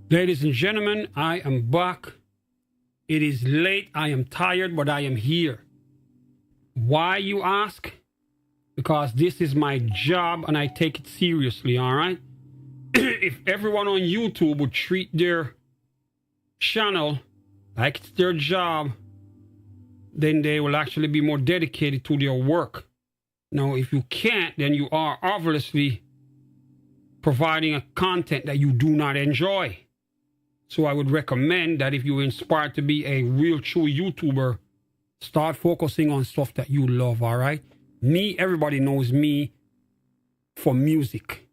Ladies and gentlemen, I am back. It is late. I am tired, but I am here. Why, you ask? Because this is my job and I take it seriously, all right? If everyone on YouTube would treat their channel like it's their job, then they will actually be more dedicated to their work. Now, if you can't, then you are obviously providing a content that you do not enjoy. So I would recommend that if you're inspired to be a real true YouTuber, start focusing on stuff that you love, all right? Me, everybody knows me for music.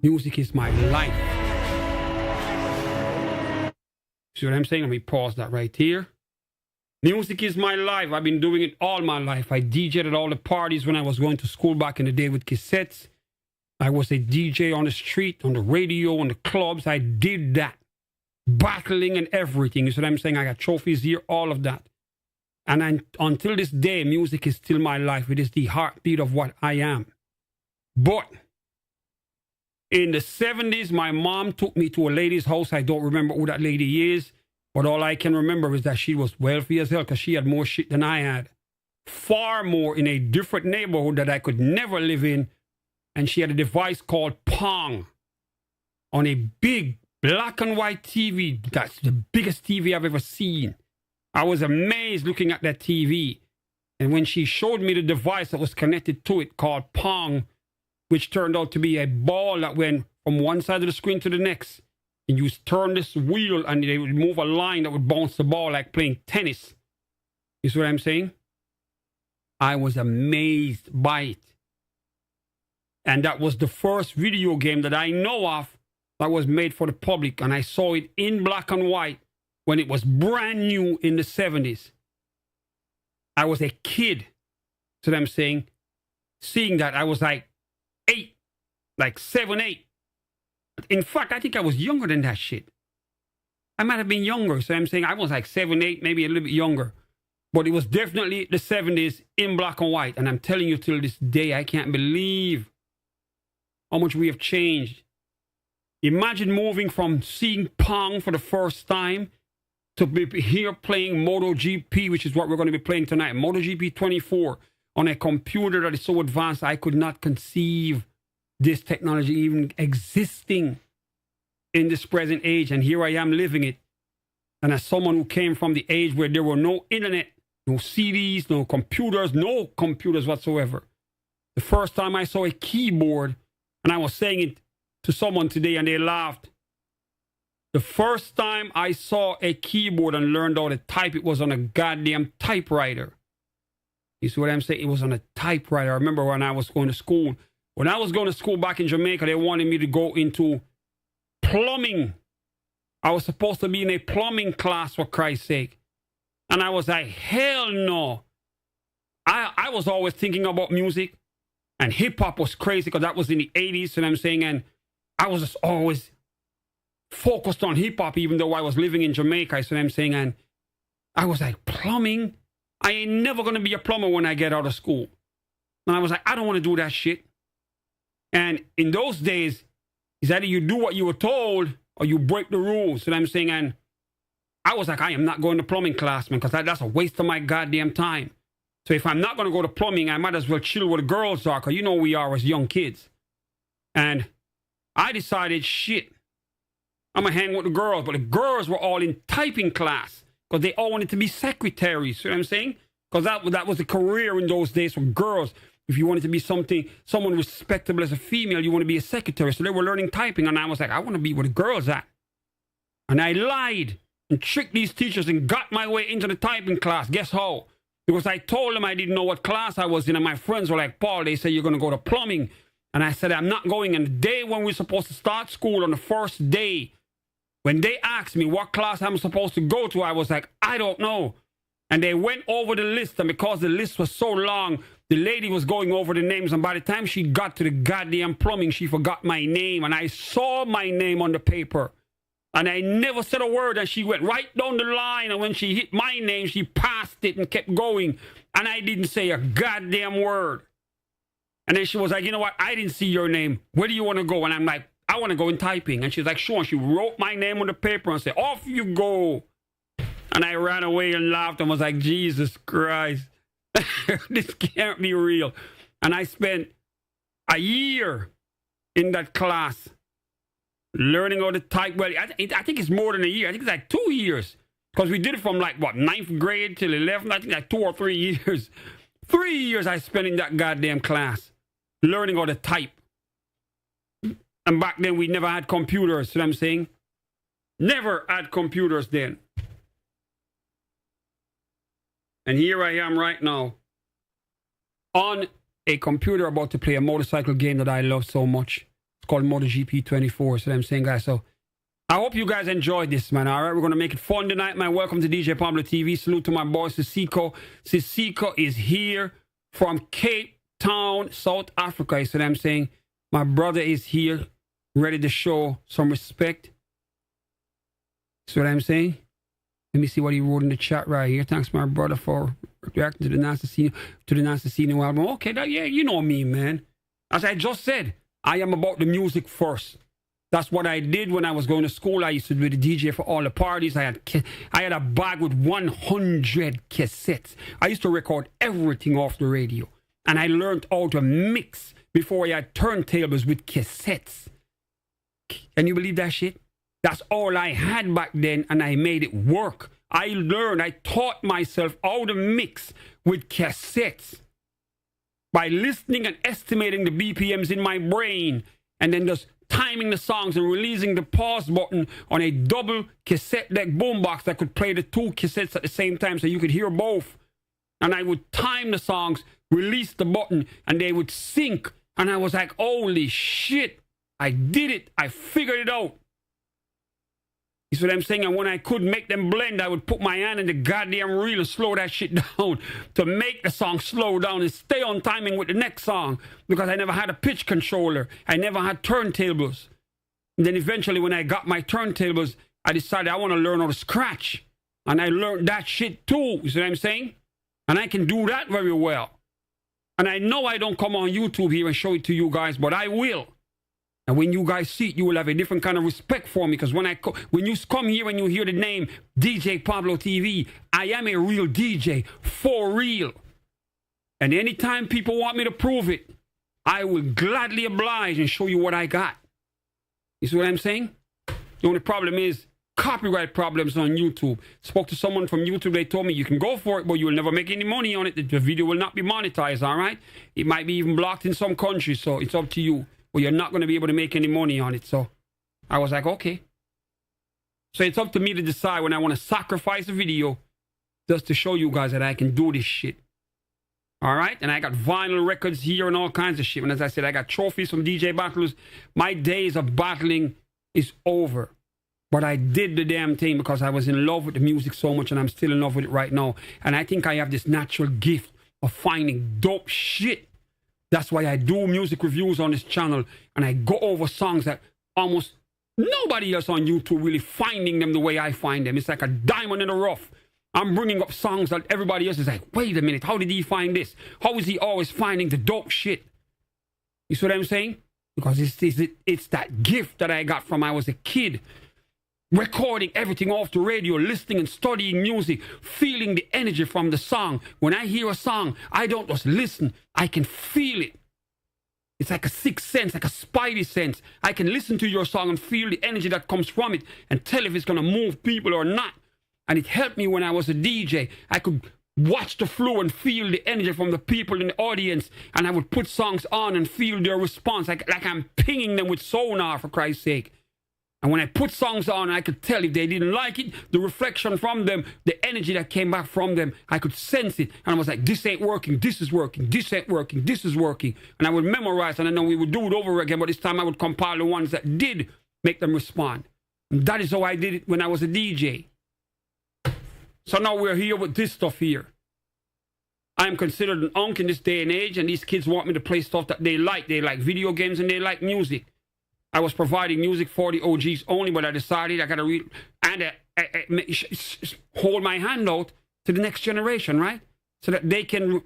Music is my life. See what I'm saying? Let me pause that right here. Music is my life. I've been doing it all my life. I DJed at all the parties when I was going to school back in the day with cassettes. I was a DJ on the street, on the radio, on the clubs. I did that. Battling and everything. You see what I'm saying? I got trophies here, all of that. And until this day, music is still my life. It is the heartbeat of what I am. But in the 70s, my mom took me to a lady's house. I don't remember who that lady is. But all I can remember is that she was wealthy as hell because she had more shit than I had. Far more, in a different neighborhood that I could never live in. And she had a device called Pong on a big black and white TV. That's the biggest TV I've ever seen. I was amazed looking at that TV. And when she showed me the device that was connected to it called Pong, which turned out to be a ball that went from one side of the screen to the next. And you turn this wheel and they would move a line that would bounce the ball like playing tennis. You see what I'm saying? I was amazed by it. And that was the first video game that I know of that was made for the public, and I saw it in black and white when it was brand new in the 70s. I was a kid, so I'm saying, seeing that I was like 8, like 7, 8. In fact, I think I was younger than that shit. I might have been younger, so I'm saying I was like 7, 8, maybe a little bit younger. But it was definitely the 70s in black and white, and I'm telling you till this day, I can't believe how much we have changed. Imagine moving from seeing Pong for the first time to be here playing Motogp, which is what we're going to be playing tonight. Motogp 24 on a computer that is so advanced I could not conceive this technology even existing in this present age. And here I am living it. And as someone who came from the age where there were no internet, no CDs, no computers whatsoever. The first time I saw a keyboard, and I was saying it to someone today and they laughed. The first time I saw a keyboard and learned how to type, it was on a goddamn typewriter. You see what I'm saying? It was on a typewriter. I remember when I was going to school. When I was going to school back in Jamaica, they wanted me to go into plumbing. I was supposed to be in a plumbing class, for Christ's sake. And I was like, hell no. I was always thinking about music. And hip-hop was crazy because that was in the 80s, you know what I'm saying? And I was just always focused on hip-hop, even though I was living in Jamaica, you know what I'm saying? And I was like, plumbing? I ain't never going to be a plumber when I get out of school. And I was like, I don't want to do that shit. And in those days, it's either you do what you were told or you break the rules, you know what I'm saying? And I was like, I am not going to plumbing class, man, because that's a waste of my goddamn time. So if I'm not going to go to plumbing, I might as well chill where the girls are, because you know we are as young kids. And I decided, shit, I'm going to hang with the girls. But the girls were all in typing class because they all wanted to be secretaries. You know what I'm saying? Because that was a career in those days for girls. If you wanted to be someone respectable as a female, you want to be a secretary. So they were learning typing. And I was like, I want to be where the girls at. And I lied and tricked these teachers and got my way into the typing class. Guess how? Because I told them I didn't know what class I was in. And my friends were like, Paul, they say you're going to go to plumbing. And I said, I'm not going. And the day when we're supposed to start school, on the first day, when they asked me what class I'm supposed to go to, I was like, I don't know. And they went over the list. And because the list was so long, the lady was going over the names. And by the time she got to the goddamn plumbing, she forgot my name. And I saw my name on the paper. And I never said a word, and she went right down the line, and when she hit my name, she passed it and kept going, and I didn't say a goddamn word. And then she was like, you know what, I didn't see your name. Where do you want to go? And I'm like, I want to go in typing. And she's like, sure. And she wrote my name on the paper and said, off you go. And I ran away and laughed and was like, Jesus Christ, this can't be real. And I spent a year in that class learning how to type. Well, I think it's more than a year. I think it's like 2 years. Because we did it from like, what, 9th grade till 11th? I think like 2 or 3 years. 3 years I spent in that goddamn class learning how to type. And back then we never had computers, you know what I'm saying? Never had computers then. And here I am right now on a computer about to play a motorcycle game that I love so much. It's called Motogp 24. So I'm saying, guys, so I hope you guys enjoyed this, man. All right, we're going to make it fun tonight, man. Welcome to DJ Pablo TV. Salute to my boy, Sisiko. Sisiko is here from Cape Town, South Africa. You see what I'm saying? My brother is here, ready to show some respect. See what I'm saying? Let me see what he wrote in the chat right here. Thanks, my brother, for reacting to the Nasasino album. Okay, yeah, you know me, man. As I just said, I am about the music first. That's what I did when I was going to school. I used to be the DJ for all the parties. I had a bag with 100 cassettes. I used to record everything off the radio. And I learned how to mix before I had turntables with cassettes. Can you believe that shit? That's all I had back then, and I made it work. I taught myself how to mix with cassettes by listening and estimating the BPMs in my brain, and then just timing the songs and releasing the pause button on a double cassette deck boombox that could play the 2 cassettes at the same time so you could hear both. And I would time the songs, release the button, and they would sync. And I was like, holy shit, I did it. I figured it out. You see what I'm saying? And when I could make them blend, I would put my hand in the goddamn reel and slow that shit down to make the song slow down and stay on timing with the next song, because I never had a pitch controller. I never had turntables. And then eventually when I got my turntables, I decided I want to learn how to scratch. And I learned that shit too. You see what I'm saying? And I can do that very well. And I know I don't come on YouTube here and show it to you guys, but I will. And when you guys see it, you will have a different kind of respect for me. Because when you come here and you hear the name DJ Pablo TV, I am a real DJ, for real. And anytime people want me to prove it, I will gladly oblige and show you what I got. You see what I'm saying? The only problem is copyright problems on YouTube. Spoke to someone from YouTube, they told me you can go for it, but you will never make any money on it. The video will not be monetized, all right? It might be even blocked in some countries, so it's up to you. But you're not going to be able to make any money on it. So I was like, okay. So it's up to me to decide when I want to sacrifice a video just to show you guys that I can do this shit. All right? And I got vinyl records here and all kinds of shit. And as I said, I got trophies from DJ battles. My days of battling is over. But I did the damn thing because I was in love with the music so much, and I'm still in love with it right now. And I think I have this natural gift of finding dope shit. That's why I do music reviews on this channel, and I go over songs that almost nobody else on YouTube really finding them the way I find them. It's like a diamond in the rough. I'm bringing up songs that everybody else is like, wait a minute, how did he find this? How is he always finding the dope shit? You see what I'm saying? Because it's that gift that I got from I was a kid. Recording everything off the radio, listening and studying music, feeling the energy from the song. When I hear a song, I don't just listen, I can feel it. It's like a sixth sense, like a spidey sense. I can listen to your song and feel the energy that comes from it and tell if it's going to move people or not. And it helped me when I was a DJ. I could watch the flow and feel the energy from the people in the audience, and I would put songs on and feel their response, like I'm pinging them with sonar, for Christ's sake. And when I put songs on, I could tell if they didn't like it, the reflection from them, the energy that came back from them, I could sense it. And I was like, this ain't working, this is working, this ain't working, this is working. And I would memorize, and then we would do it over again, but this time I would compile the ones that did make them respond. And that is how I did it when I was a DJ. So now we're here with this stuff here. I am considered an unk in this day and age, and these kids want me to play stuff that they like. They like video games and they like music. I was providing music for the OGs only, but I decided I got to hold my hand out to the next generation, right? So that they can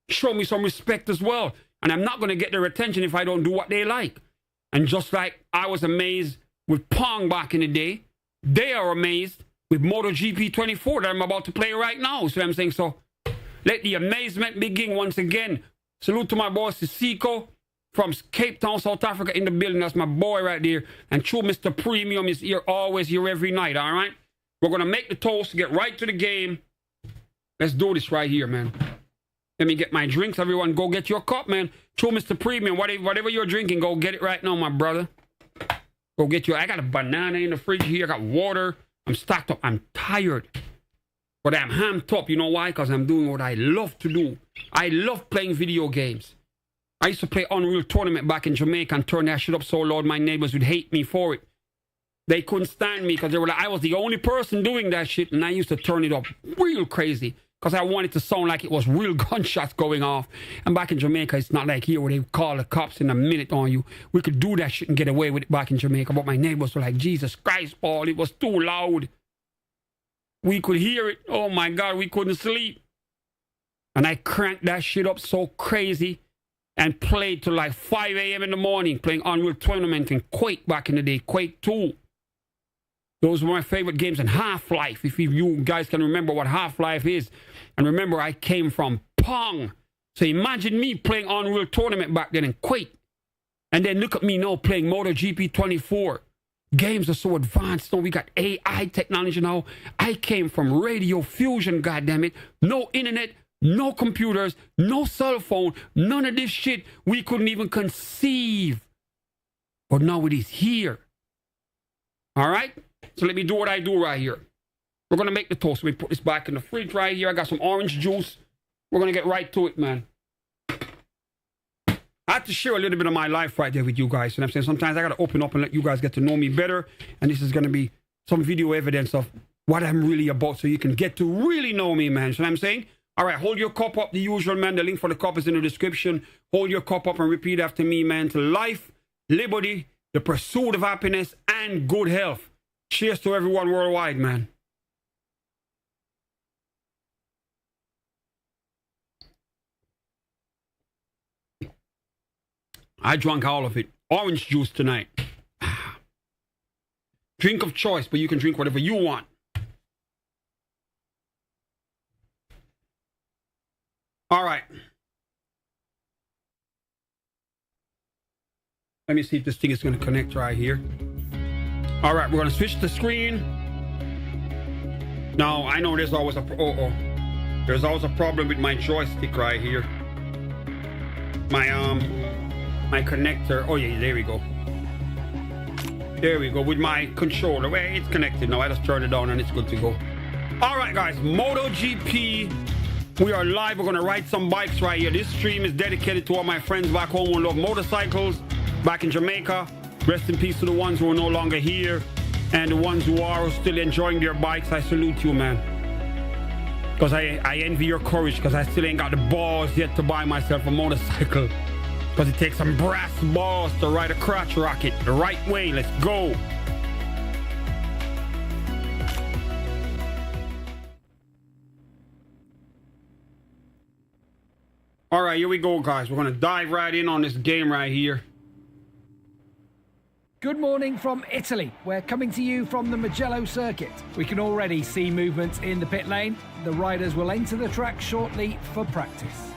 show me some respect as well. And I'm not going to get their attention if I don't do what they like. And just like I was amazed with Pong back in the day, they are amazed with Motogp 24 that I'm about to play right now. So I'm saying, so let the amazement begin once again. Salute to my boy Sisiko from Cape Town, South Africa in the building. That's my boy right there. And true Mr. Premium is here, always here every night, all right? We're going to make the toast, get right to the game. Let's do this right here, man. Let me get my drinks. Everyone, go get your cup, man. True Mr. Premium, whatever you're drinking, go get it right now, my brother. Go get your... I got a banana in the fridge here. I got water. I'm stocked up. I'm tired. But I'm hamped up. You know why? Because I'm doing what I love to do. I love playing video games. I used to play Unreal Tournament back in Jamaica and turn that shit up so loud my neighbors would hate me for it. They couldn't stand me because they were like, I was the only person doing that shit, and I used to turn it up real crazy because I wanted to sound like it was real gunshots going off. And back in Jamaica, it's not like here where they call the cops in a minute on you. We could do that shit and get away with it back in Jamaica, but my neighbors were like, Jesus Christ, Paul, it was too loud. We could hear it. Oh my God, we couldn't sleep. And I cranked that shit up so crazy and played till like 5 a.m. in the morning, playing Unreal Tournament and Quake back in the day, Quake 2. Those were my favorite games. And Half-Life, if you guys can remember what Half-Life is. And remember, I came from Pong. So imagine me playing Unreal Tournament back then and Quake. And then look at me now playing Motogp 24. Games are so advanced now. We got AI technology now. I came from radio fusion, goddammit. No internet, no computers, no cell phone, none of this shit we couldn't even conceive. But now it is here. All right? So let me do what I do right here. We're going to make the toast. Let me put this back in the fridge right here. I got some orange juice. We're going to get right to it, man. I have to share a little bit of my life right there with you guys. And I'm saying sometimes I got to open up and let you guys get to know me better. And this is going to be some video evidence of what I'm really about so you can get to really know me, man. So I'm saying, all right, hold your cup up, the usual, man. The link for the cup is in the description. Hold your cup up and repeat after me, man. To life, liberty, the pursuit of happiness, and good health. Cheers to everyone worldwide, man. I drank all of it. Orange juice tonight. Drink of choice, but you can drink whatever you want. All right. Let me see if this thing is going to connect right here. All right, we're going to switch the screen. Now, I know there's always there's always a problem with my joystick right here. My connector. Oh yeah, there we go. There we go with my controller. Well, it's connected now. I just turned it on and it's good to go. All right, guys, Motogp. We are live. We're gonna ride some bikes right here. This stream is dedicated to all my friends back home who love motorcycles back in Jamaica. Rest in peace to the ones who are no longer here and the ones who are still enjoying their bikes. I salute you, man. Because I envy your courage because I still ain't got the balls yet to buy myself a motorcycle. Because it takes some brass balls to ride a crotch rocket the right way. Let's go. All right, here we go, guys. We're going to dive right in on this game right here. Good morning from Italy. We're coming to you from the Mugello circuit. We can already see movement in the pit lane. The riders will enter the track shortly for practice.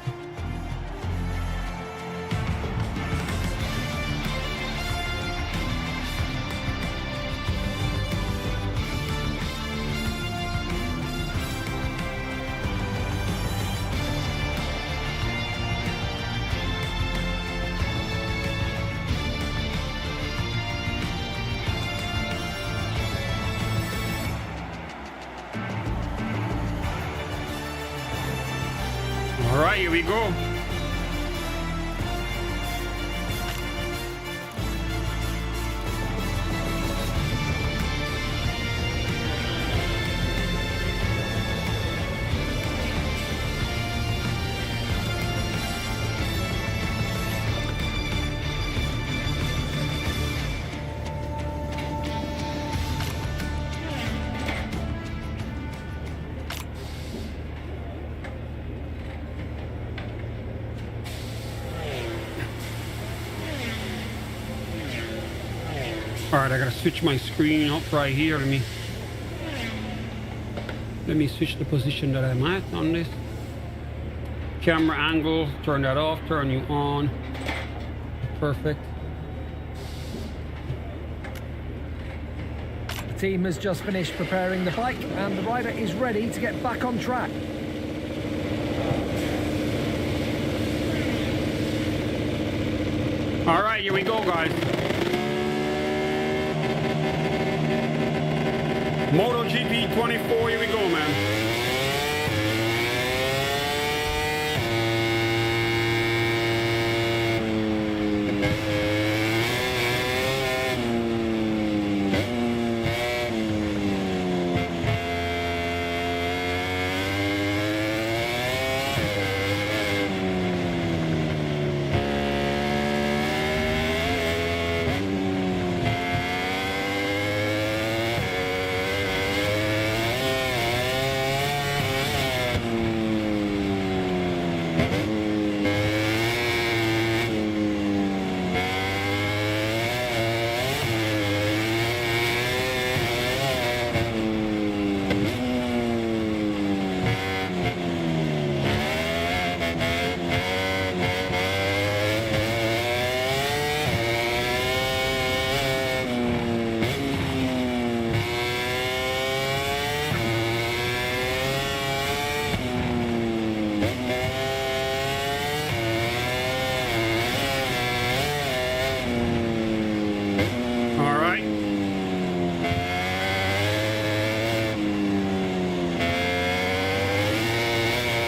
All right, here we go. All right, I gotta switch my screen up right here. Let me switch the position that I'm at on this. Camera angle, turn that off, turn you on. Perfect. The team has just finished preparing the bike and the rider is ready to get back on track. All right, here we go, guys. Motogp 24, here we go, man.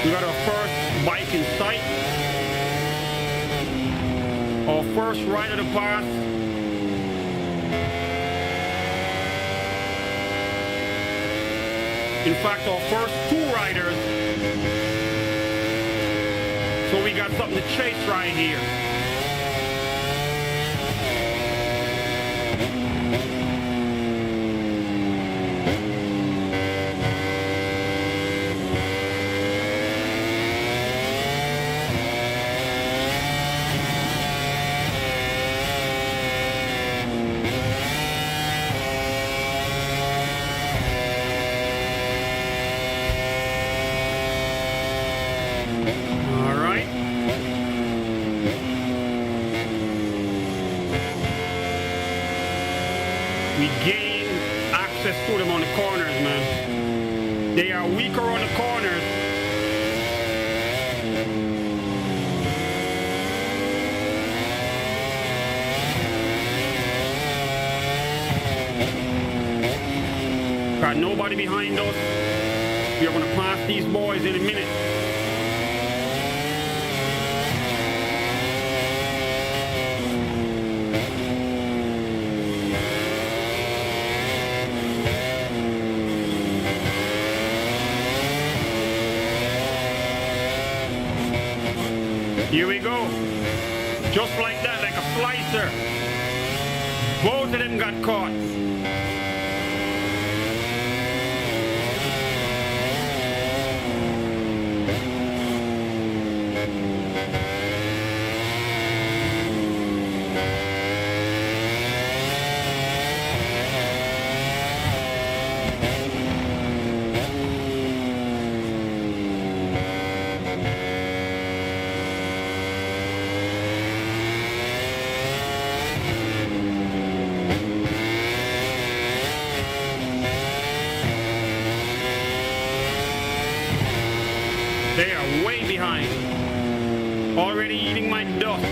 We got our first bike in sight. Our first rider to pass. In fact, our first two riders. So we got something to chase right here. We gain access to them on the corners, man. They are weaker on the corners. Got nobody behind us. We are going to pass these boys in a minute. Here we go. Just like that, like a slicer. Both of them got caught. They are way behind. Already eating my dust.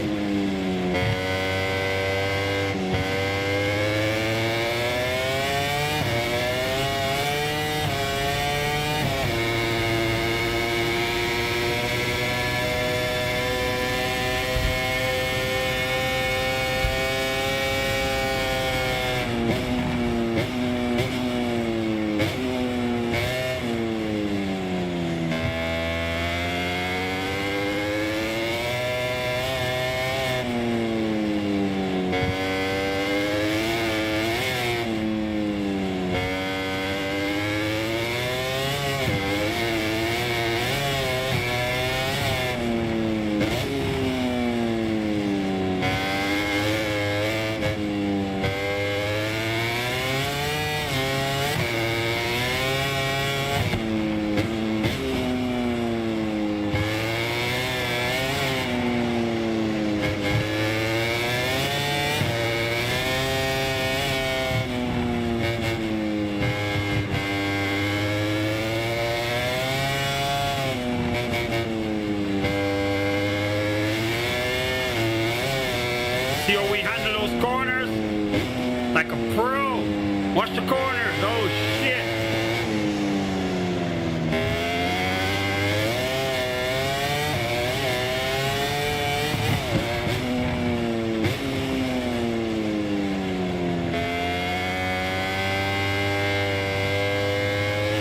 the corners. Oh, shit.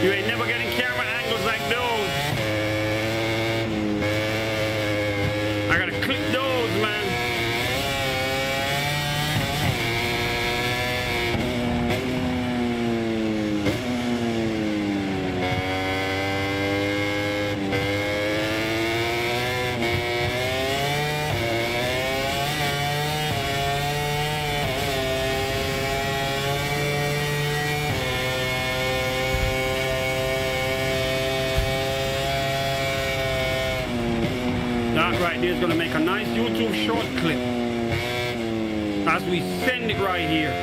You ain't never getting camera angles like those. I gotta clip those, man. That right there is going to make a nice YouTube short clip as we send it right here.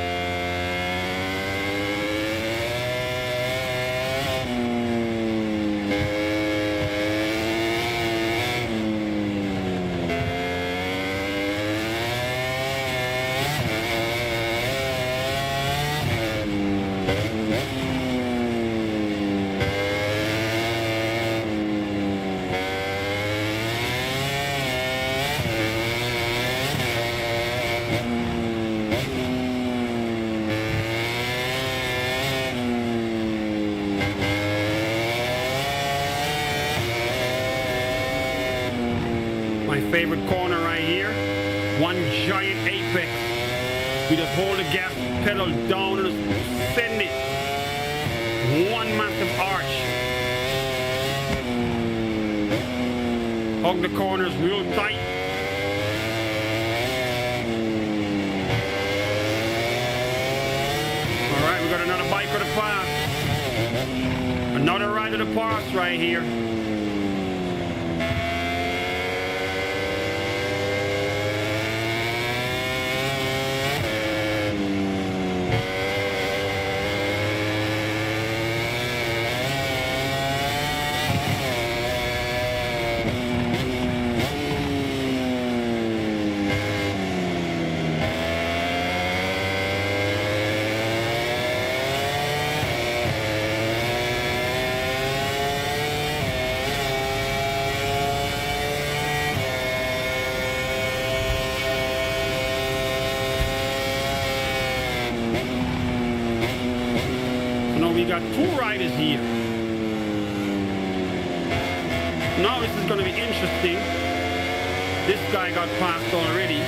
My favorite corner right here. One giant apex. We just hold the gas pedal down and send it. One massive arch. Hug the corners real tight. Alright, we got another bike of the pass. Another ride of the pass right here. We got two riders here. Now this is going to be interesting. This guy got passed already.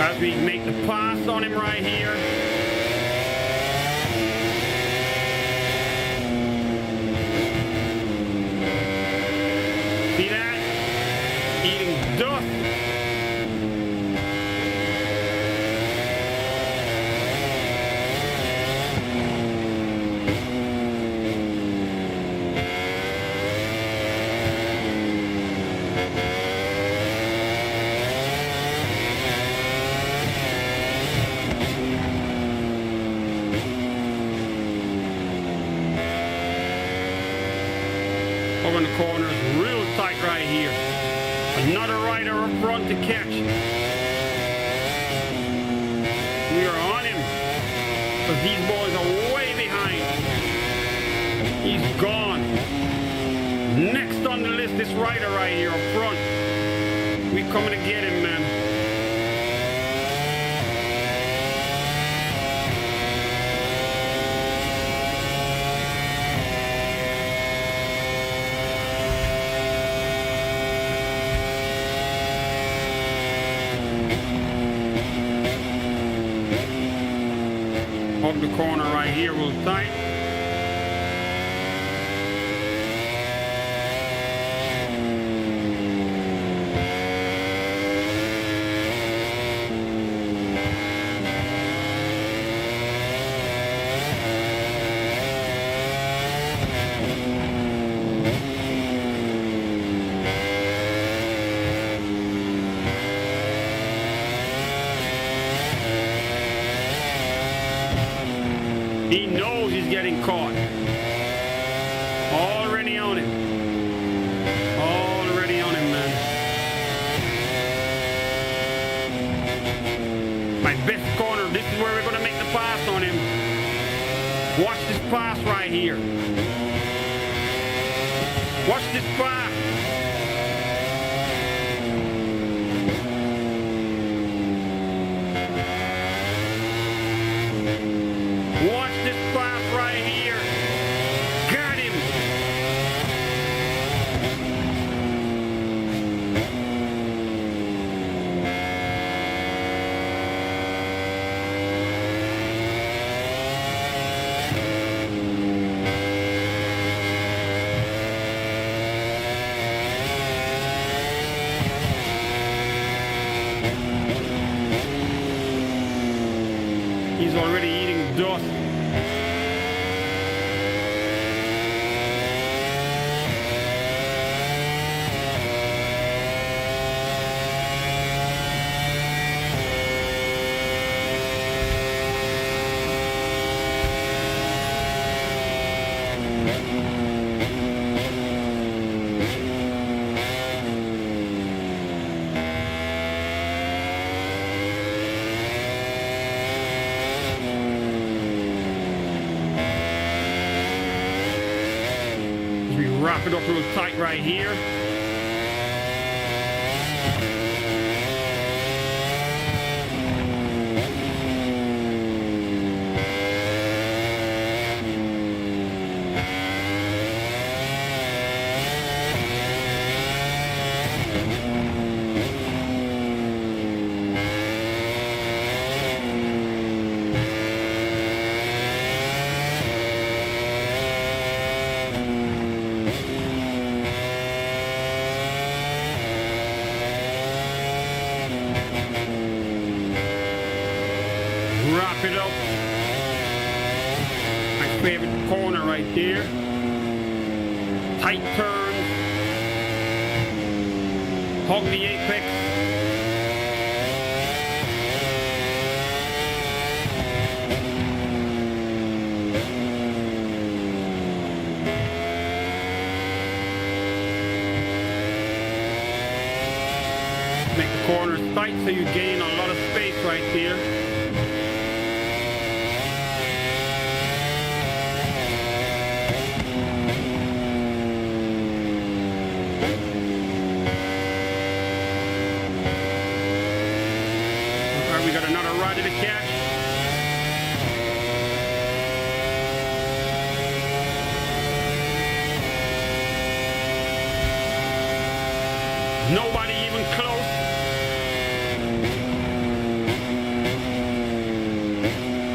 As we make the pass on him right here. See that? Eating dust. Over in the corners, real tight right here. Another rider up front to catch. We are on him, because these boys are way behind. He's gone. Next on the list, this rider right here up front. We coming to get him, man. Hug the corner right here real tight. getting caught. Already on him. Already on him, man. My best corner. This is where we're going to make the pass on him. Watch this pass right here. Watch this pass. Watch this pass right here. Got him. He's already eating dust. We wrap it up real tight right here. Wrap it up. My favorite corner right there. Tight turns. Hug the apex. Make the corners tight so you gain a lot of space right there. We got another rider to catch. Nobody even close.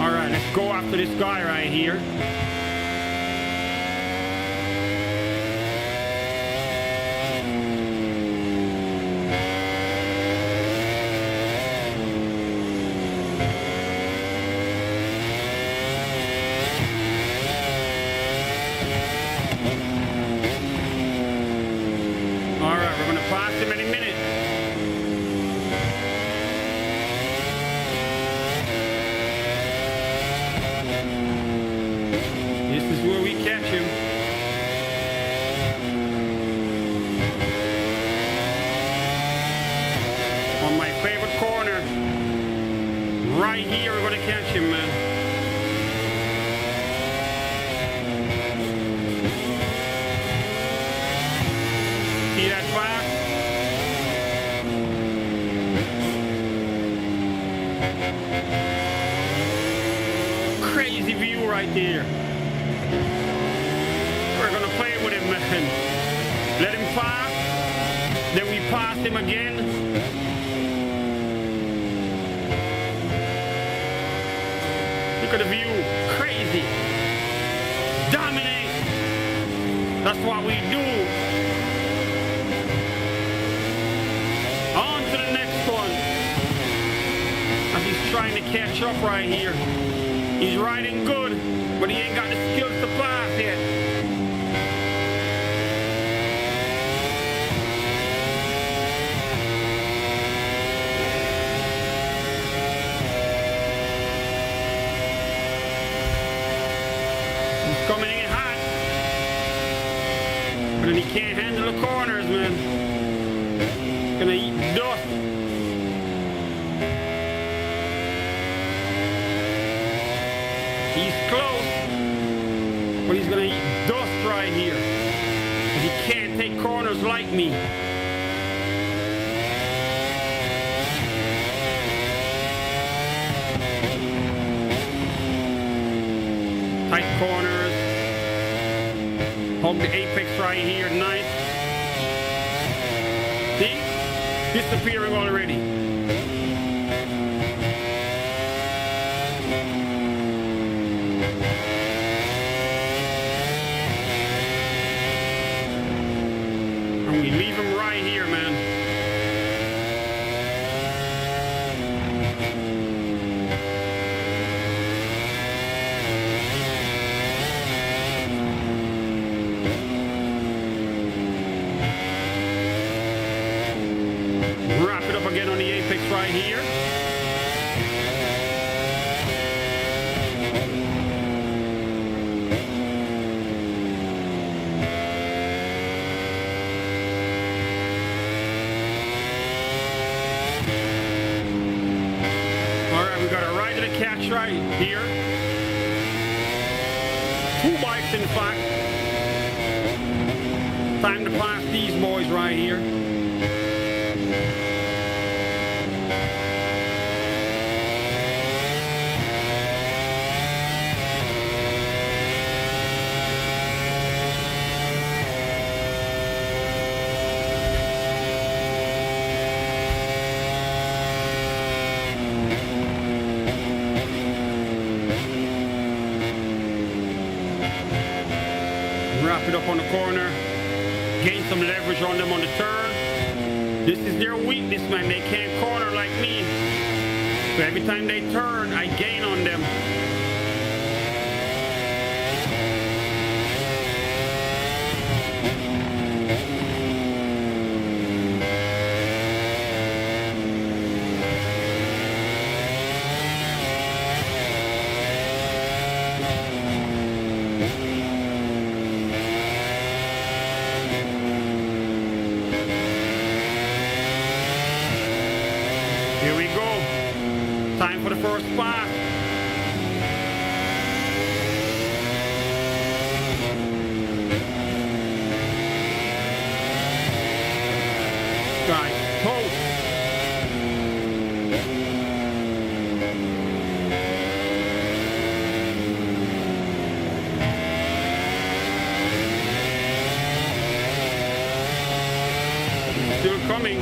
All right, let's go after this guy right here. Pass him any minute. This is where we catch him. On my favorite corner. Right here we're going to catch him, man. See that fire? Crazy view right there. We're gonna play with him, man. Let him pass. Then we pass him again. Look at the view. Crazy. Dominate. That's what we do. On to the next one. As he's trying to catch up right here. He's riding good, but he ain't got the skills to pass yet. But then he can't handle the corners, man. He's gonna eat dust. He's close, but he's gonna eat dust right here. But he can't take corners like me. Tight corners. Hold the apex right here, nice. See? Disappearing already. And we leave him right here, man. Wrap it up again on the apex right here. Alright, we got a right to the catch right here. 2 bikes in fact. Time to pass these boys right here. Wrap it up on the corner. Gain some leverage on them on the turn. This is their weakness, man. They can't corner like me. So every time they turn, I gain on them. Here we go. Time for the first spot. Guys, toast. Still coming.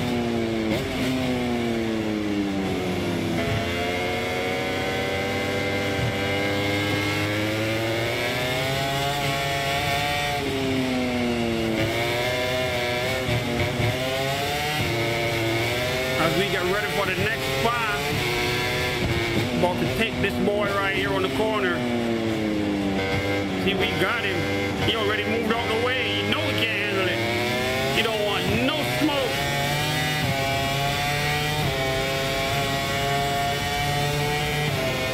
As we get ready for the next spot, about to take this boy right here on the corner. See, we got him. He already moved out the way. He know he can't handle it. He don't want no smoke.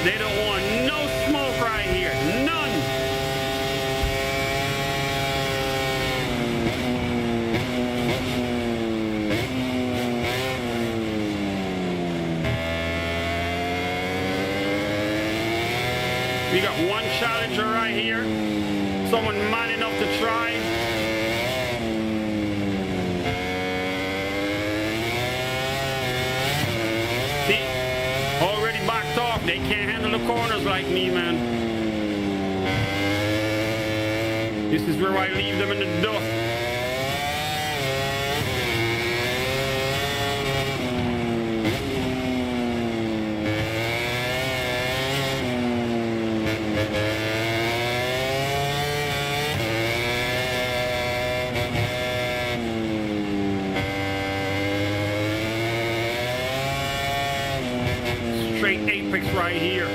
They don't want no smoke right here. None. We got one challenger right here. Someone man enough to try. See? Already backed off. They can't handle the corners like me, man. This is where I leave them in the dust. Straight apex right here.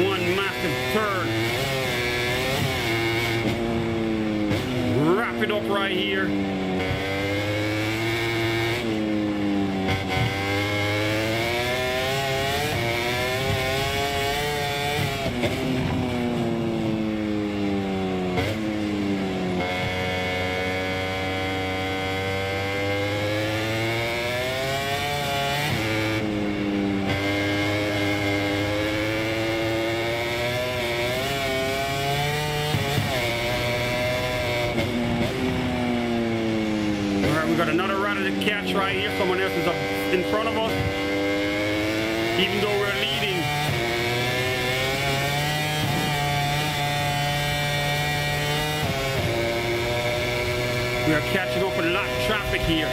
One massive turn. Wrap it up right here. We got another rider to catch right here. Someone else is up in front of us. Even though we're leading. We are catching up with a lot of traffic here.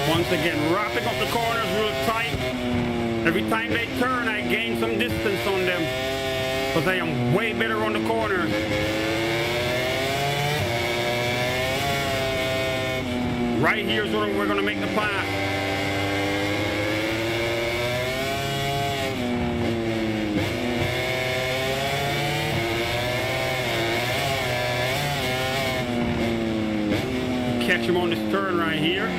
Once again, wrapping up the corners real tight. Every time they turn, I gain some distance on them because I am way better on the corners. Right here is where we're going to make the pass. Catch him on this turn right here.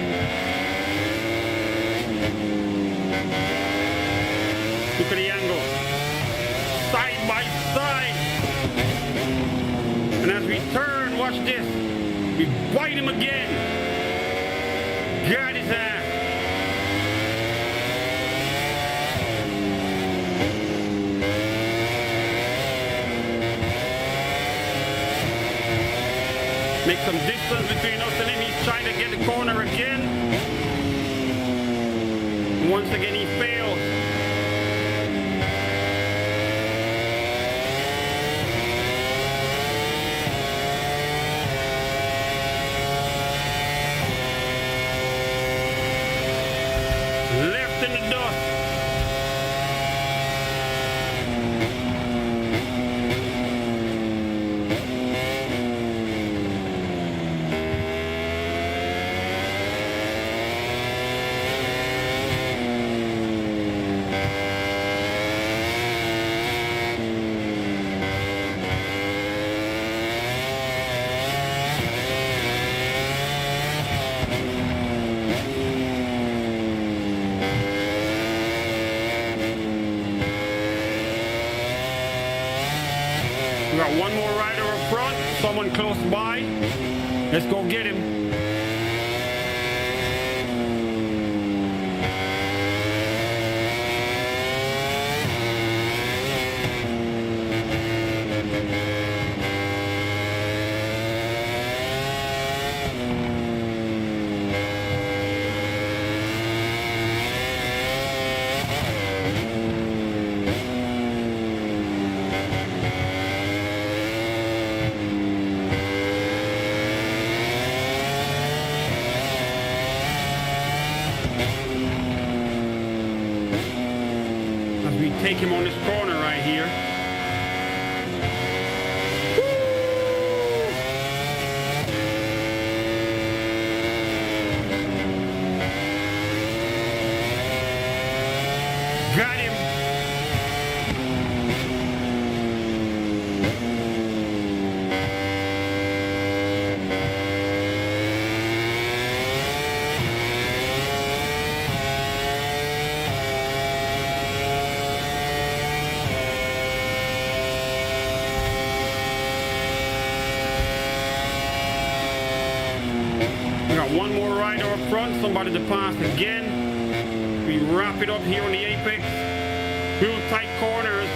Look at the angle. Side by side. And as we turn, watch this. We bite him again. Got his ass. Make some distance between us and him. He's trying to get the corner again. And once again, he fails. Left in the dust. We got one more rider up front, someone close by. Let's go get him. We take him on this corner right here. Got him. We got one more rider up front, somebody to pass again. We wrap it up here on the apex. Real tight corners.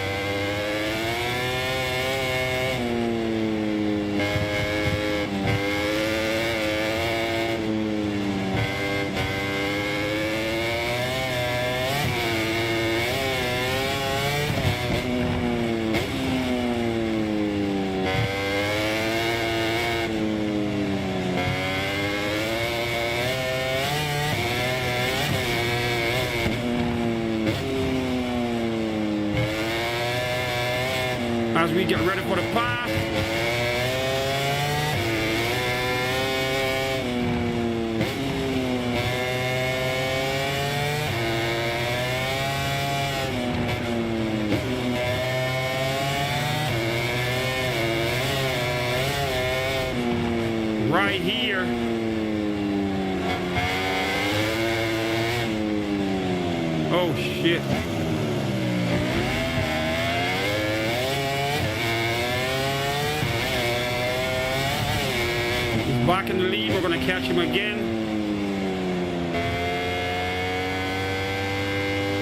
As we get ready for the pass. right here. Oh shit. He's back in the lead. We're going to catch him again.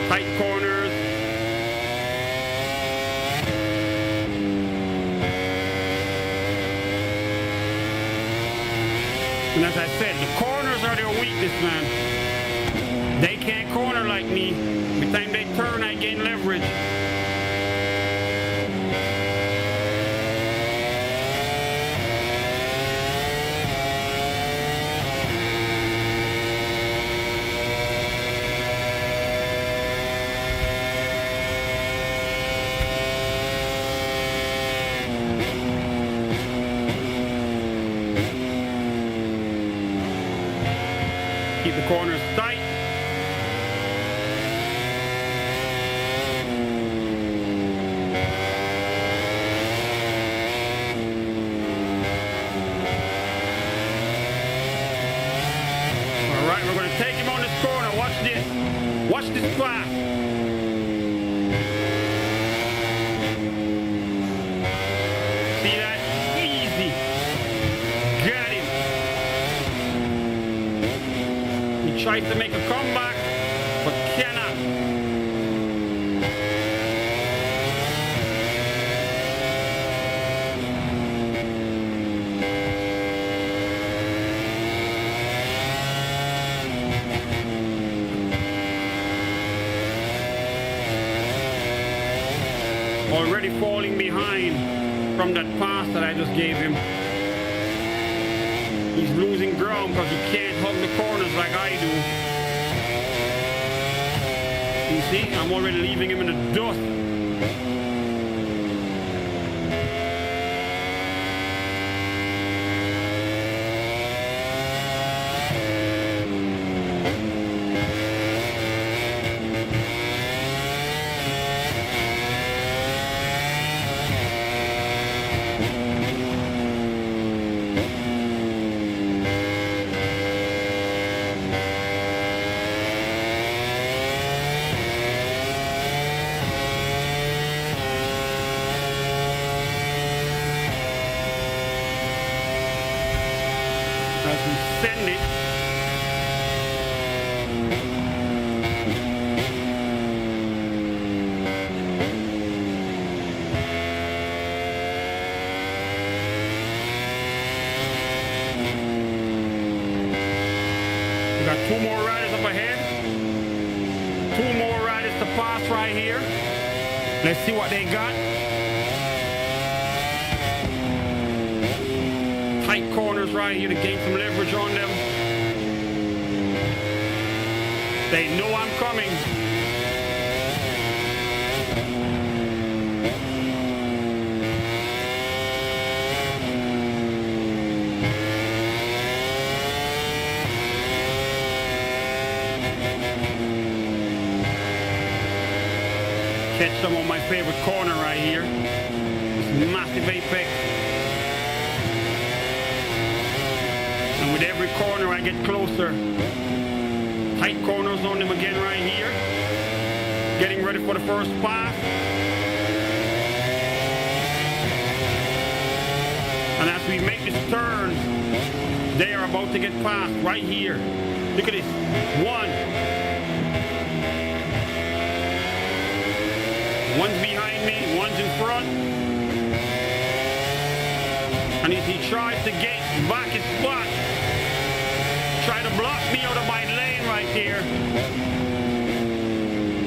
Tight corners. And as I said, the corners are their weakness, man. They can't corner like me. Every time they turn, I gain leverage. Keep the corners tight. All right, we're going to take him on this corner. Watch this. Watch this pass. See that? Easy. Got him. He tries to make a comeback, but cannot. Already falling behind from that pass that I just gave him. He's losing ground because he can't hug the corners like I do. You see, I'm already leaving him in the dust. As we send it. We got two more riders up ahead. Two more riders to pass right here. Let's see what they got. Tight corners right here to gain some leverage on them. They know I'm coming. Catch some on my favorite corner right here. This massive apex. And with every corner I get closer. Tight corners on them again right here. Getting ready for the first pass. And as we make this turn, they are about to get past right here. Look at this. One. One's behind me, one's in front. And as he tries to get back his spot, try to block me out of my lane right here.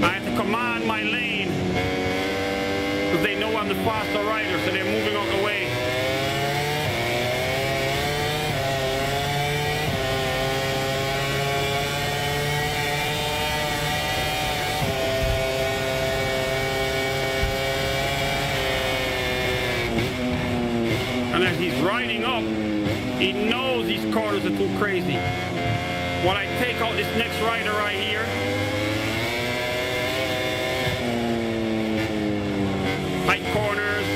I have to command my lane because they know I'm the faster rider, so they're moving out the way. And as he's riding up, he knows these corners are too crazy. While I take out this next rider right here, tight corners.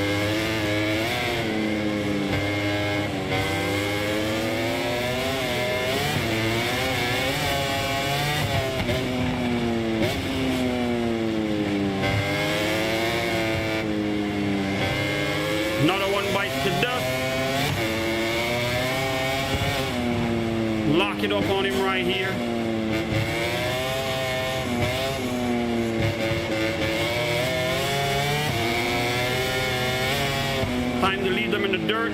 Another one bites the dust. Lock it up on him right here. Time to leave them in the dirt.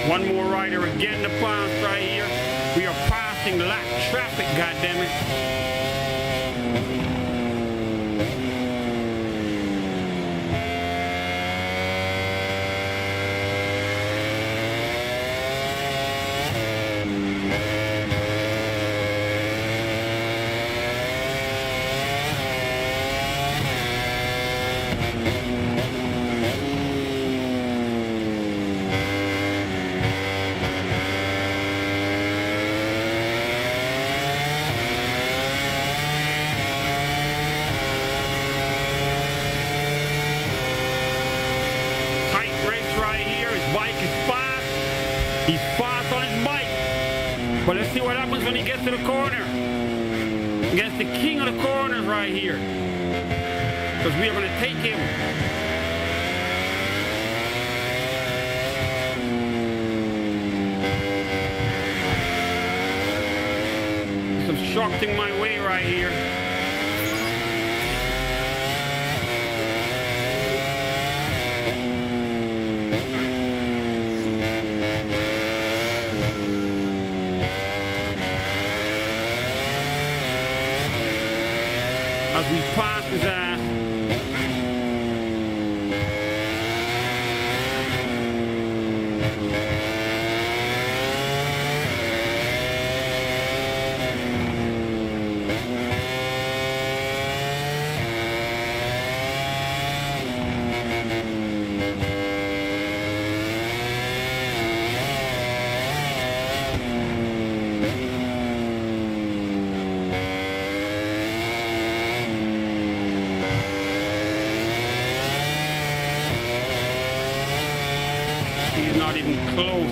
One more rider again to pass right here. We are passing lap traffic, goddammit. He's fast on his bike. But let's see what happens when he gets to the corner. Against the king of the corners right here. Because we are going to take him. He's obstructing my way right here. As we pass his ass. He's not even close.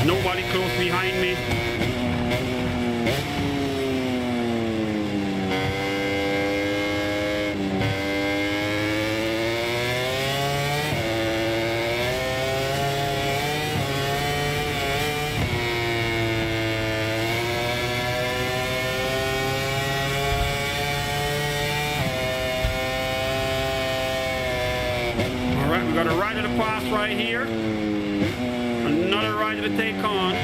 Nobody close behind me. All right, we got a rider to pass right here. Another rider to take on.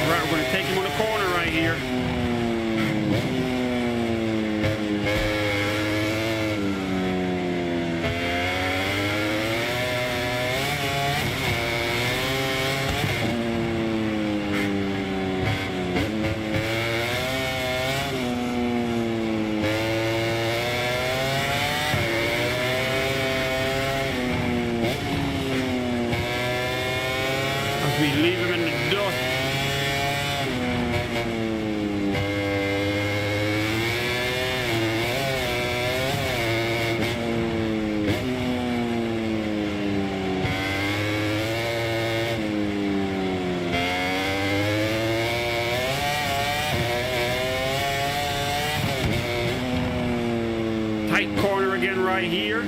All right, we're going to take him on the corner right here. We leave him in the dust. Tight corner again right here.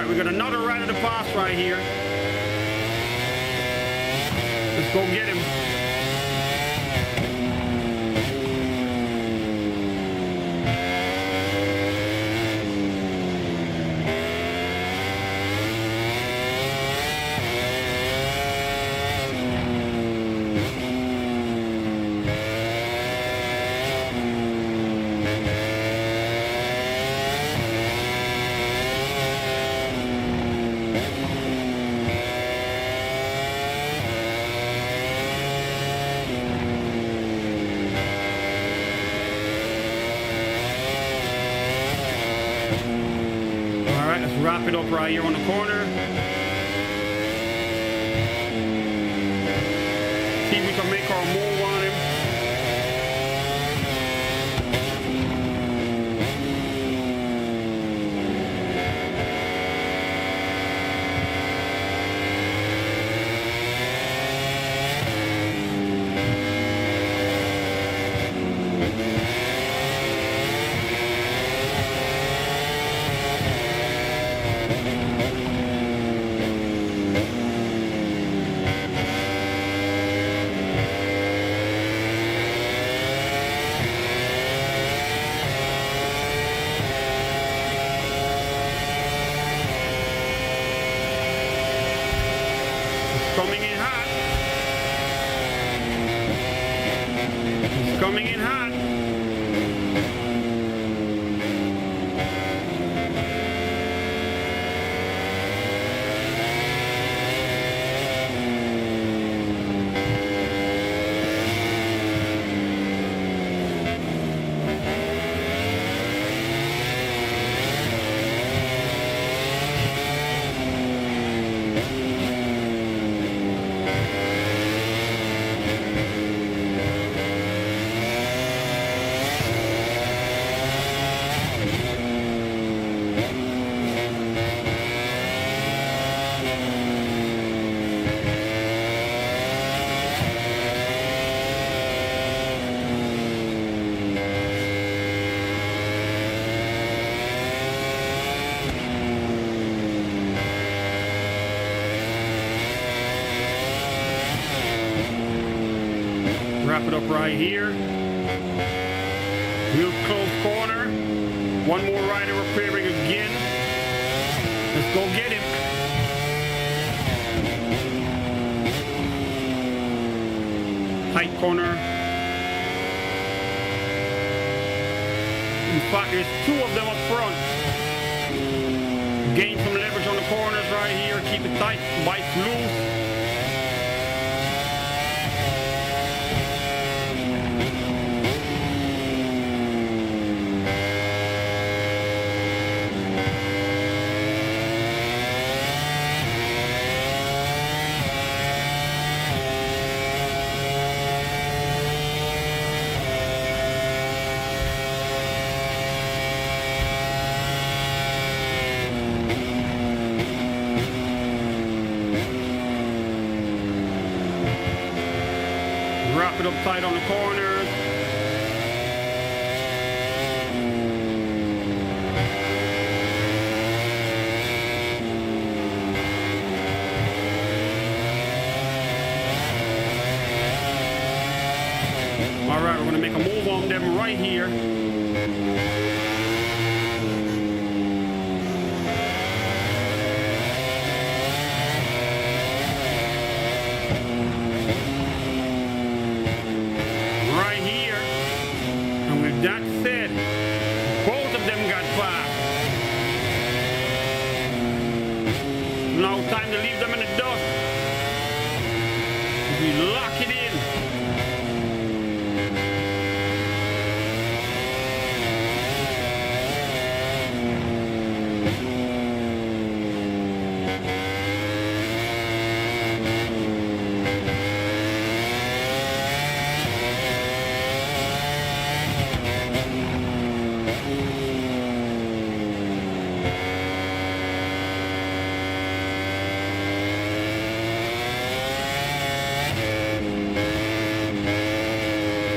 we got another right of the pass right here. Let's go get him. Wrap it up right here on the corner. See if we can make our move on him. Coming in hot. He's coming in hot. Wrap it up right here. Real close corner. One more rider repairing again. Let's go get him. Tight corner. In fact, there's two of them up front. Gain some leverage on the corners right here. Keep it tight. Bites loose. Wrap it up tight on the corners. All right, we're going to make a move on them right here. That said, both of them got fast. Now time to leave them in the dust. We lock it in.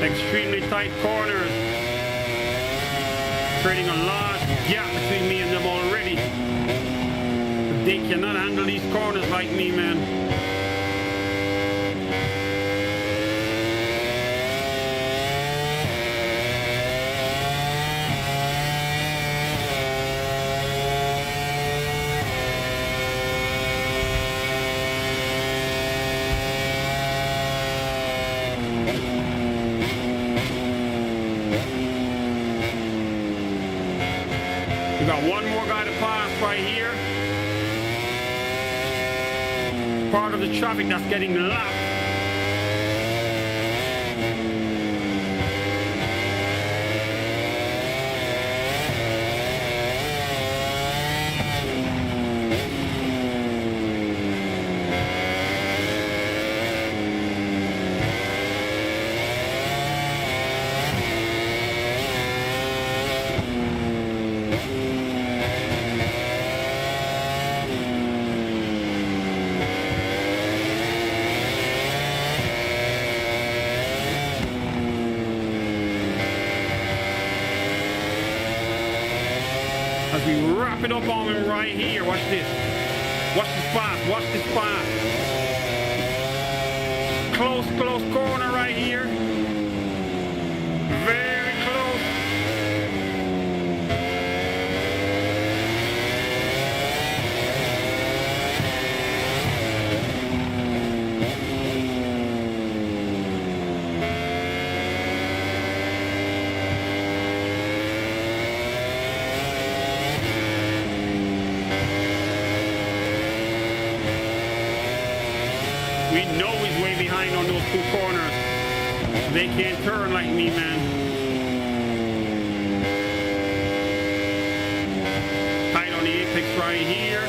Extremely tight corners, creating a large gap between me and them already. They cannot handle these corners like me, man. We got one more guy to pass right here. Part of the traffic that's getting lapped. As we wrap it up on him right here. Watch this. Watch the spot. Watch the spot. Close corner right here. Very close. We know he's way behind on those two corners. They can't turn like me, man. Tight on the apex right here.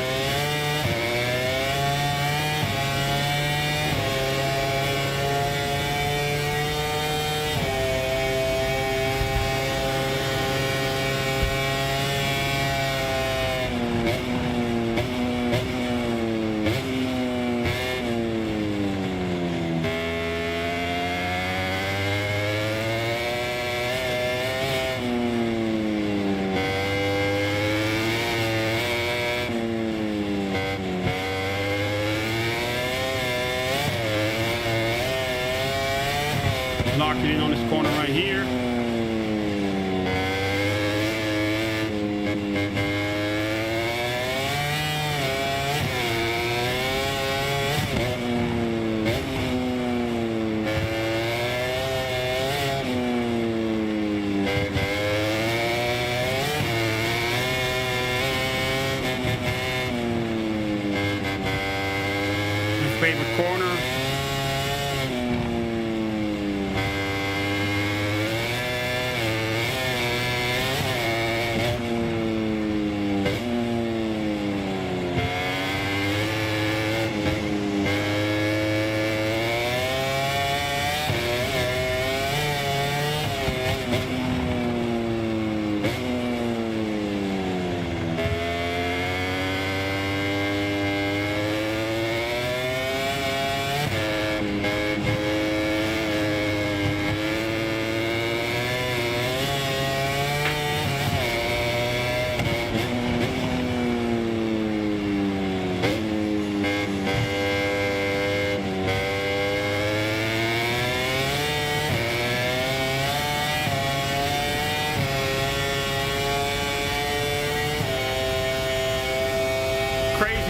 Lock it in on this corner right here. Your favorite corner.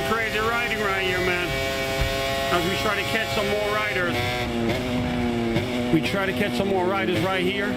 Crazy riding right here, man. As we try to catch some more riders. We try to catch some more riders right here.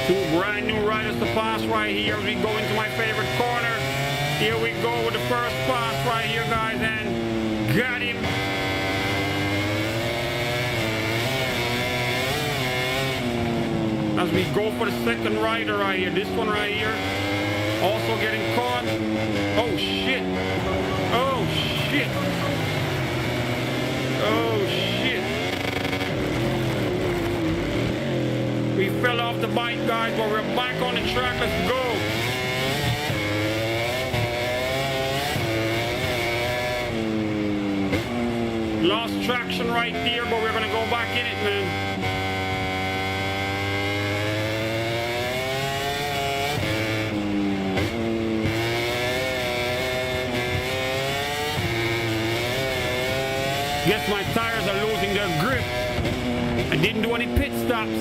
Two brand new riders to pass right here as we go into my favorite corner. Here we go with the first pass right here, guys, and got him. As we go for the second rider right here. This one right here. Also getting caught. Oh shit. Oh shit. Oh shit. We fell off the bike, guys, but we're back on the track. Let's go. Lost traction right there, but we're gonna go back in it, man. Guess my tires are losing their grip. I didn't do any pit stops.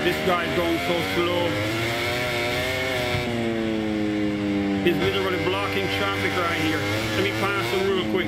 This guy's going so slow. He's literally blocking traffic right here. Let me pass him real quick.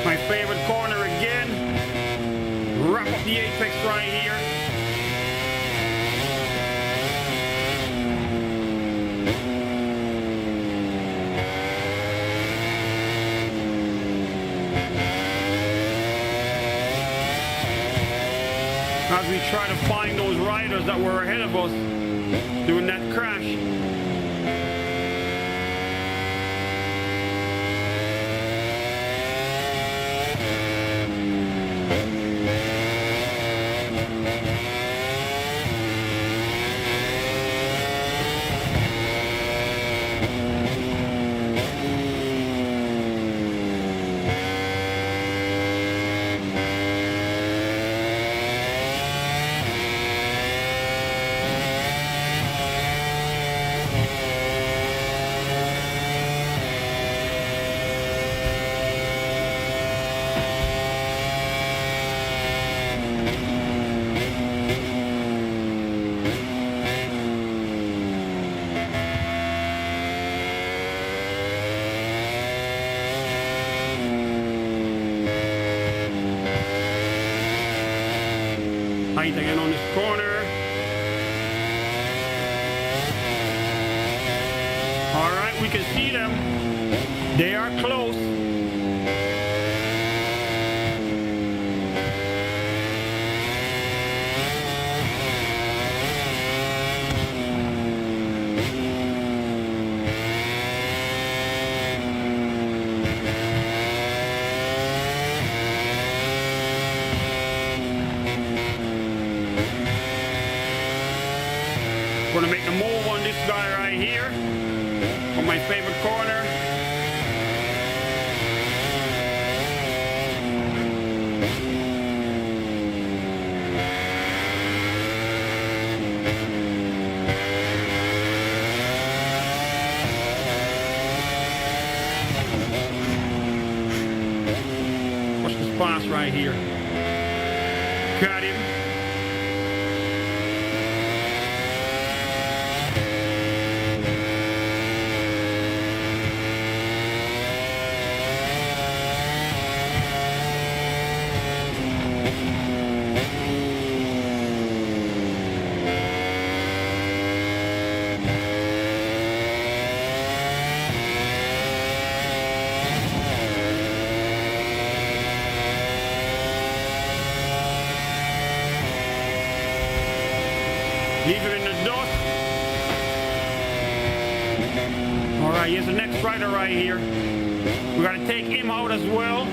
My favorite corner again. Wrap up the apex right here. As we try to find those riders that were ahead of us during that crash. Height again on this corner. All right, we can see them. They are close. Gonna make a move on this guy right here, on my favorite corner. Watch this pass right here. Got him. Leave him in the dust. All right, here's the next rider right here. We gotta take him out as well.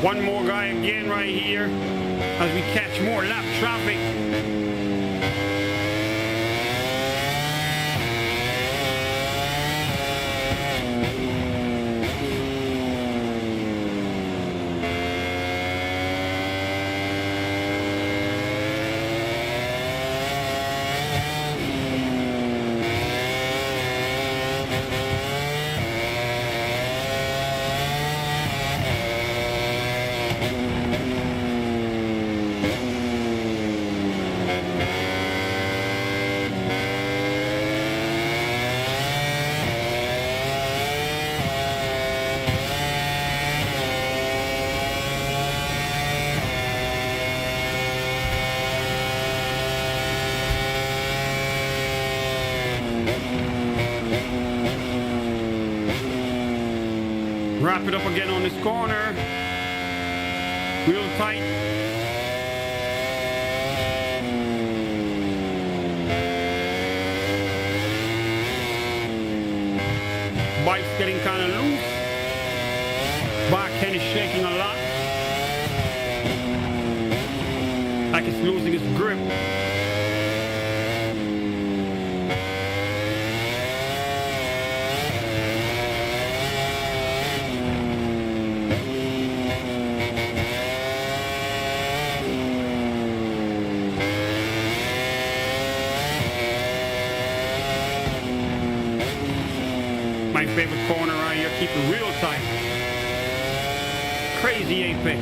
One more guy again right here as we catch more lap traffic. Wrap it up again on this corner. Real tight. Bike's getting kind of loose. Back end is shaking a lot. Like it's losing its grip. My favorite corner right here, keep it real tight. Crazy apex.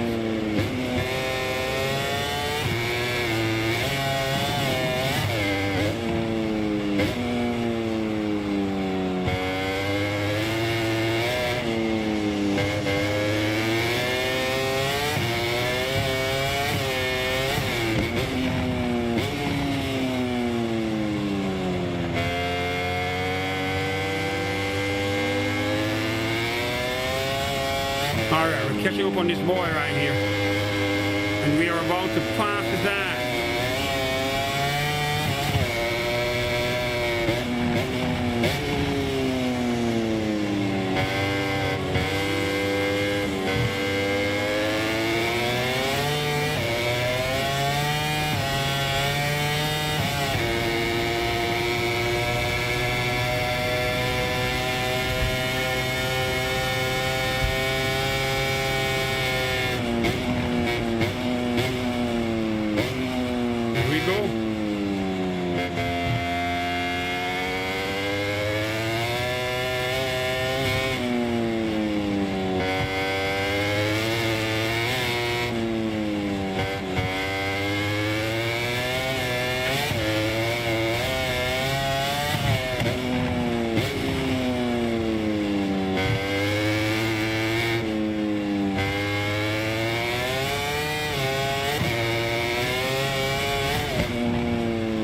Alright, we're catching up on this boy right here. And we are about to pass his ass.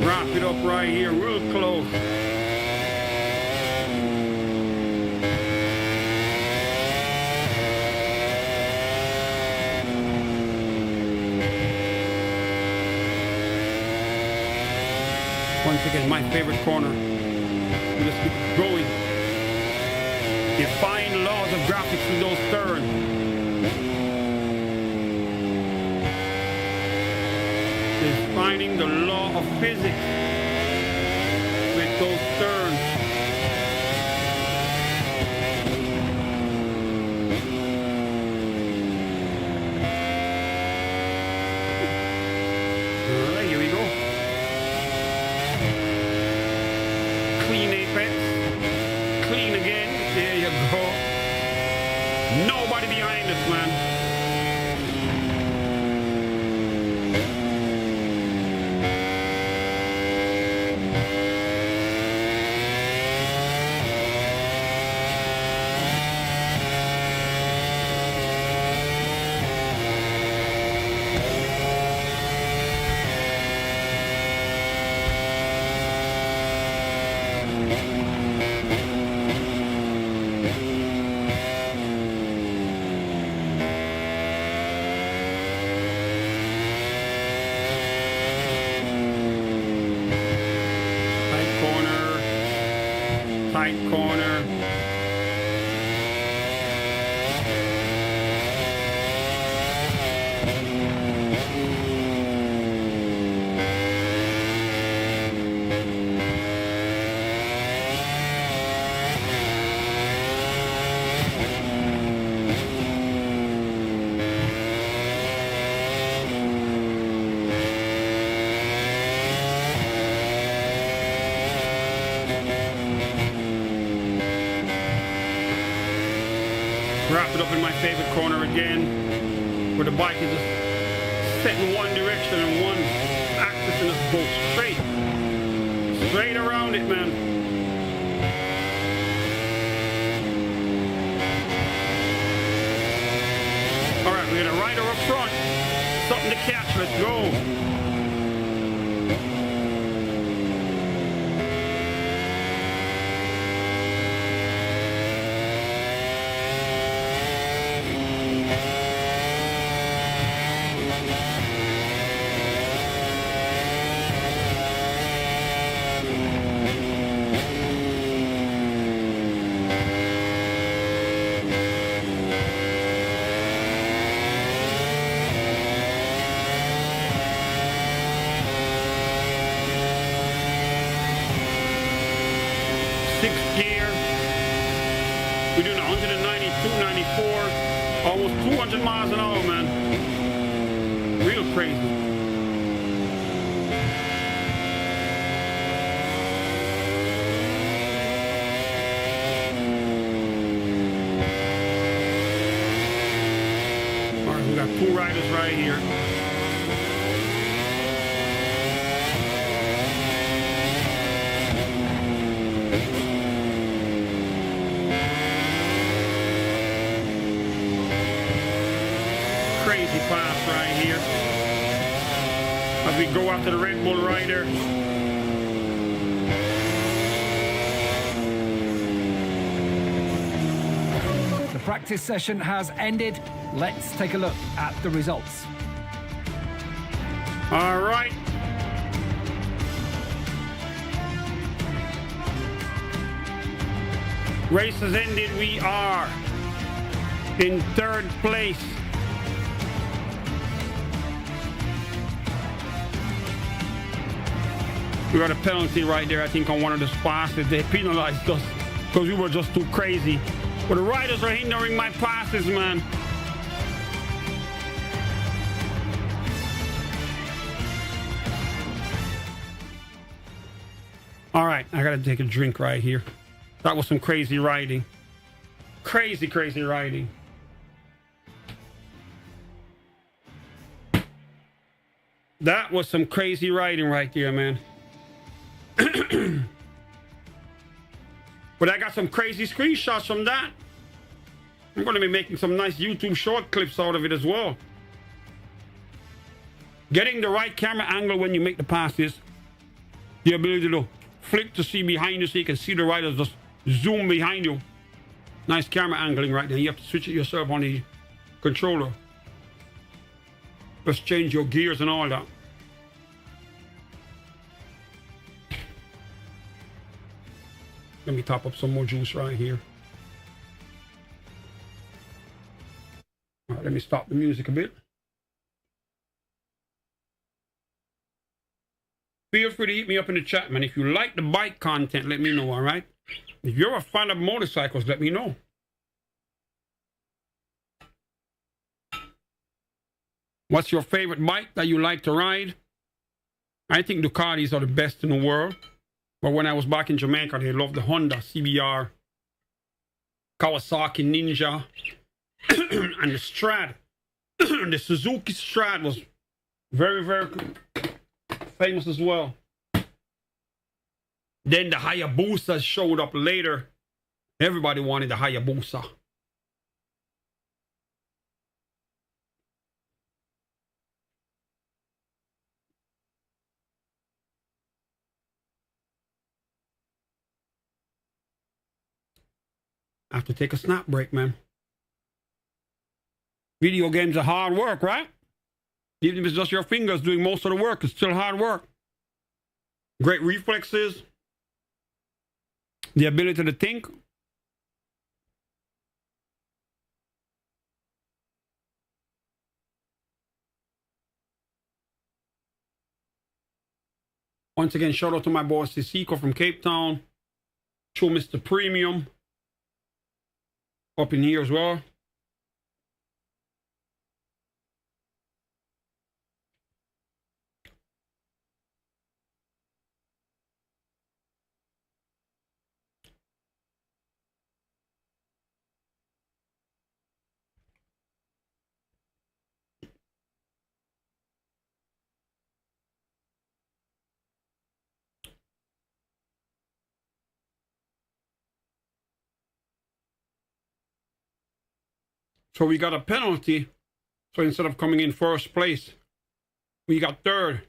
Wrap it up right here, real close. Once again, my favorite corner. We just keep it going. Defying laws of graphics with those turns. Finding the law of physics with those turns. Alright, here we go. Clean apex. Clean again. There you go. Nobody behind us, man. Tight corner. wrap it up in my favorite corner again, where the bike is just set in one direction and one axis and just goes straight around it, man. All right, we got a rider up front, something to catch. Let's go. Sixth gear. We're doing 192, 94, almost 200 miles an hour, man. Real crazy. All right, we got two riders right here. Crazy pass right here as we go after the Red Bull rider. The practice session has ended. Let's take a look at the results. All right. Race has ended. We are in third place. We got a penalty right there, I think, on one of the passes. They penalized us because we were just too crazy. But the riders are hindering my passes, man. All right, I gotta take a drink right here. That was some crazy riding. Crazy, crazy riding. That was some crazy riding right there, man. But I got some crazy screenshots from that. I'm going to be making some nice YouTube short clips out of it as well. Getting the right camera angle when you make the passes. The ability to flick to see behind you so you can see the riders just zoom behind you. Nice camera angling right there. You have to switch it yourself on the controller. Just change your gears and all that. Let me top up some more juice right here. All right, let me stop the music a bit. Feel free to hit me up in the chat, man. If you like the bike content, let me know, all right? If you're a fan of motorcycles, let me know. What's your favorite bike that you like to ride? I think Ducatis are the best in the world. But when I was back in Jamaica, they loved the Honda CBR, Kawasaki Ninja, and the Strad. The Suzuki Strad was very, very famous as well. Then the Hayabusa showed up later. Everybody wanted the Hayabusa. I have to take a snap break, man. Video games are hard work, right? Even if it's just your fingers doing most of the work, it's still hard work. Great reflexes. The ability to think. Once again, shout out to my boss, Sisiko from Cape Town. Show Mr. Premium. Up in here as well. So we got a penalty. So instead of coming in first place, we got third.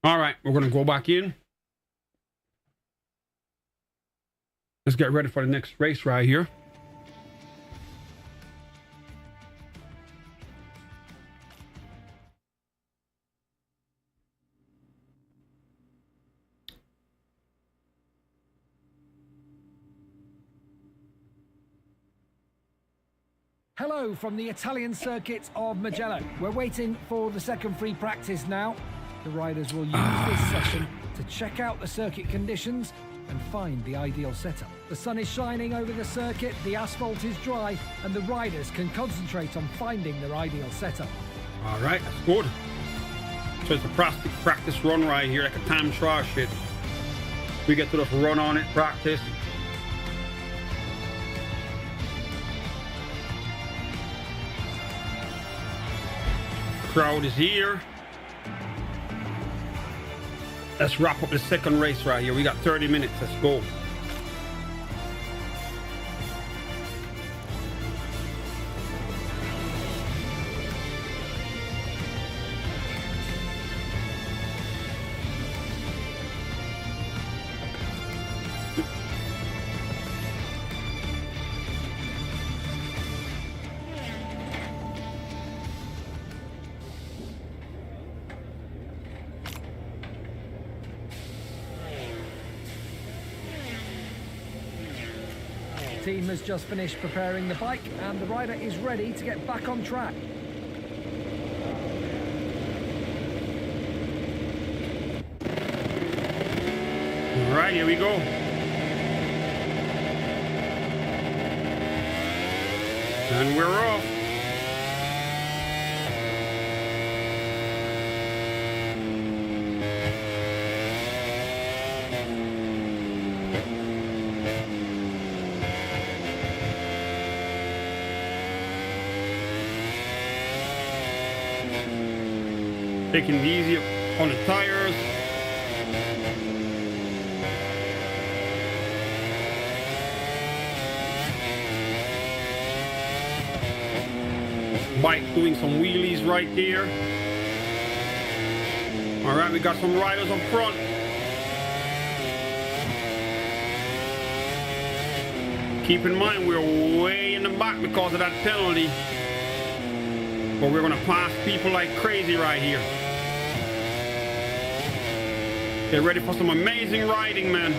All right, we're going to go back in. Let's get ready for the next race right here. Hello from the Italian circuit of Mugello. We're waiting for the second free practice now. The riders will use this session to check out the circuit conditions and find the ideal setup. The sun is shining over the circuit, the asphalt is dry, and the riders can concentrate on finding their ideal setup. All right, that's good. So it's a practice run right here, like a time trial shit. We get to just run on it, practice. Crowd is here. Let's wrap up the second race right here. We got 30 minutes. Let's go. The team has just finished preparing the bike and the rider is ready to get back on track. All right, here we go. And we're off. Taking it easy on the tires. Bike doing some wheelies right there. All right, we got some riders up front. Keep in mind, we're way in the back because of that penalty. But we're gonna pass people like crazy right here. Get ready for some amazing riding, man.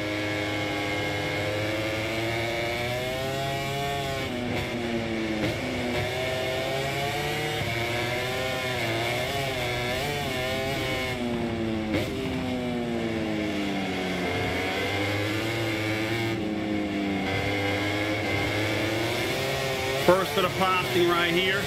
First of the passing right here.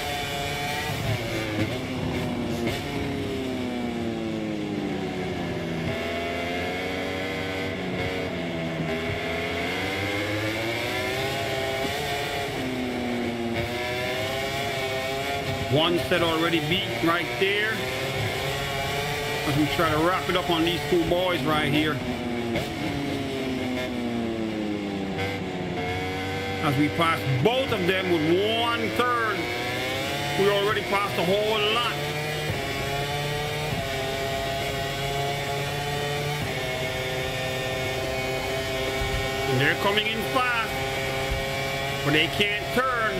One set already beat right there. As we try to wrap it up on these two boys right here. As we pass both of them with 1/3. We already passed a whole lot. And they're coming in fast, but they can't turn.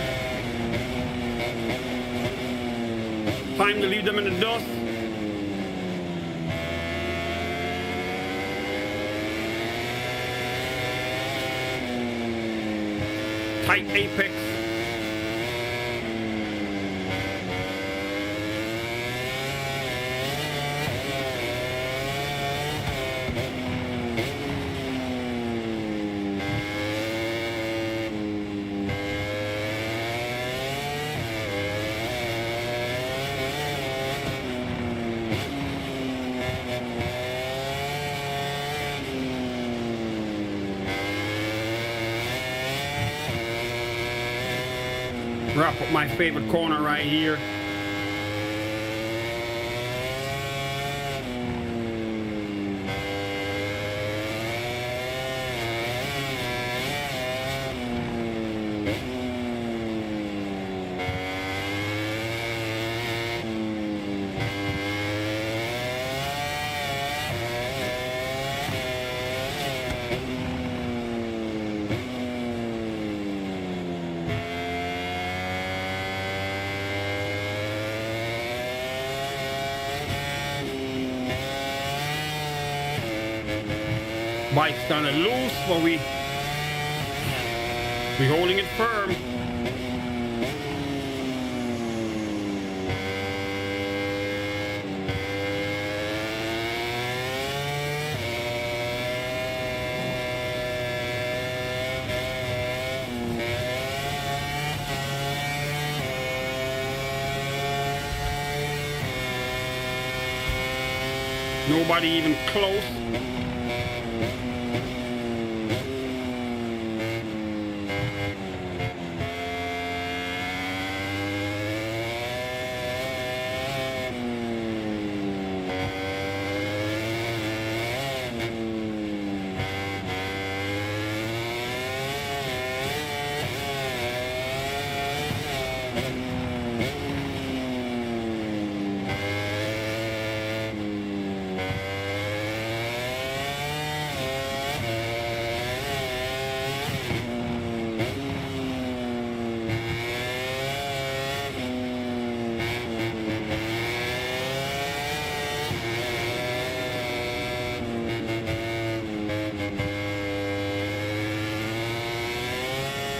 Time to leave them in the dust. Tight apex. Wrap up my favorite corner right here. Bike's kind of loose, but we holding it firm. Nobody even close.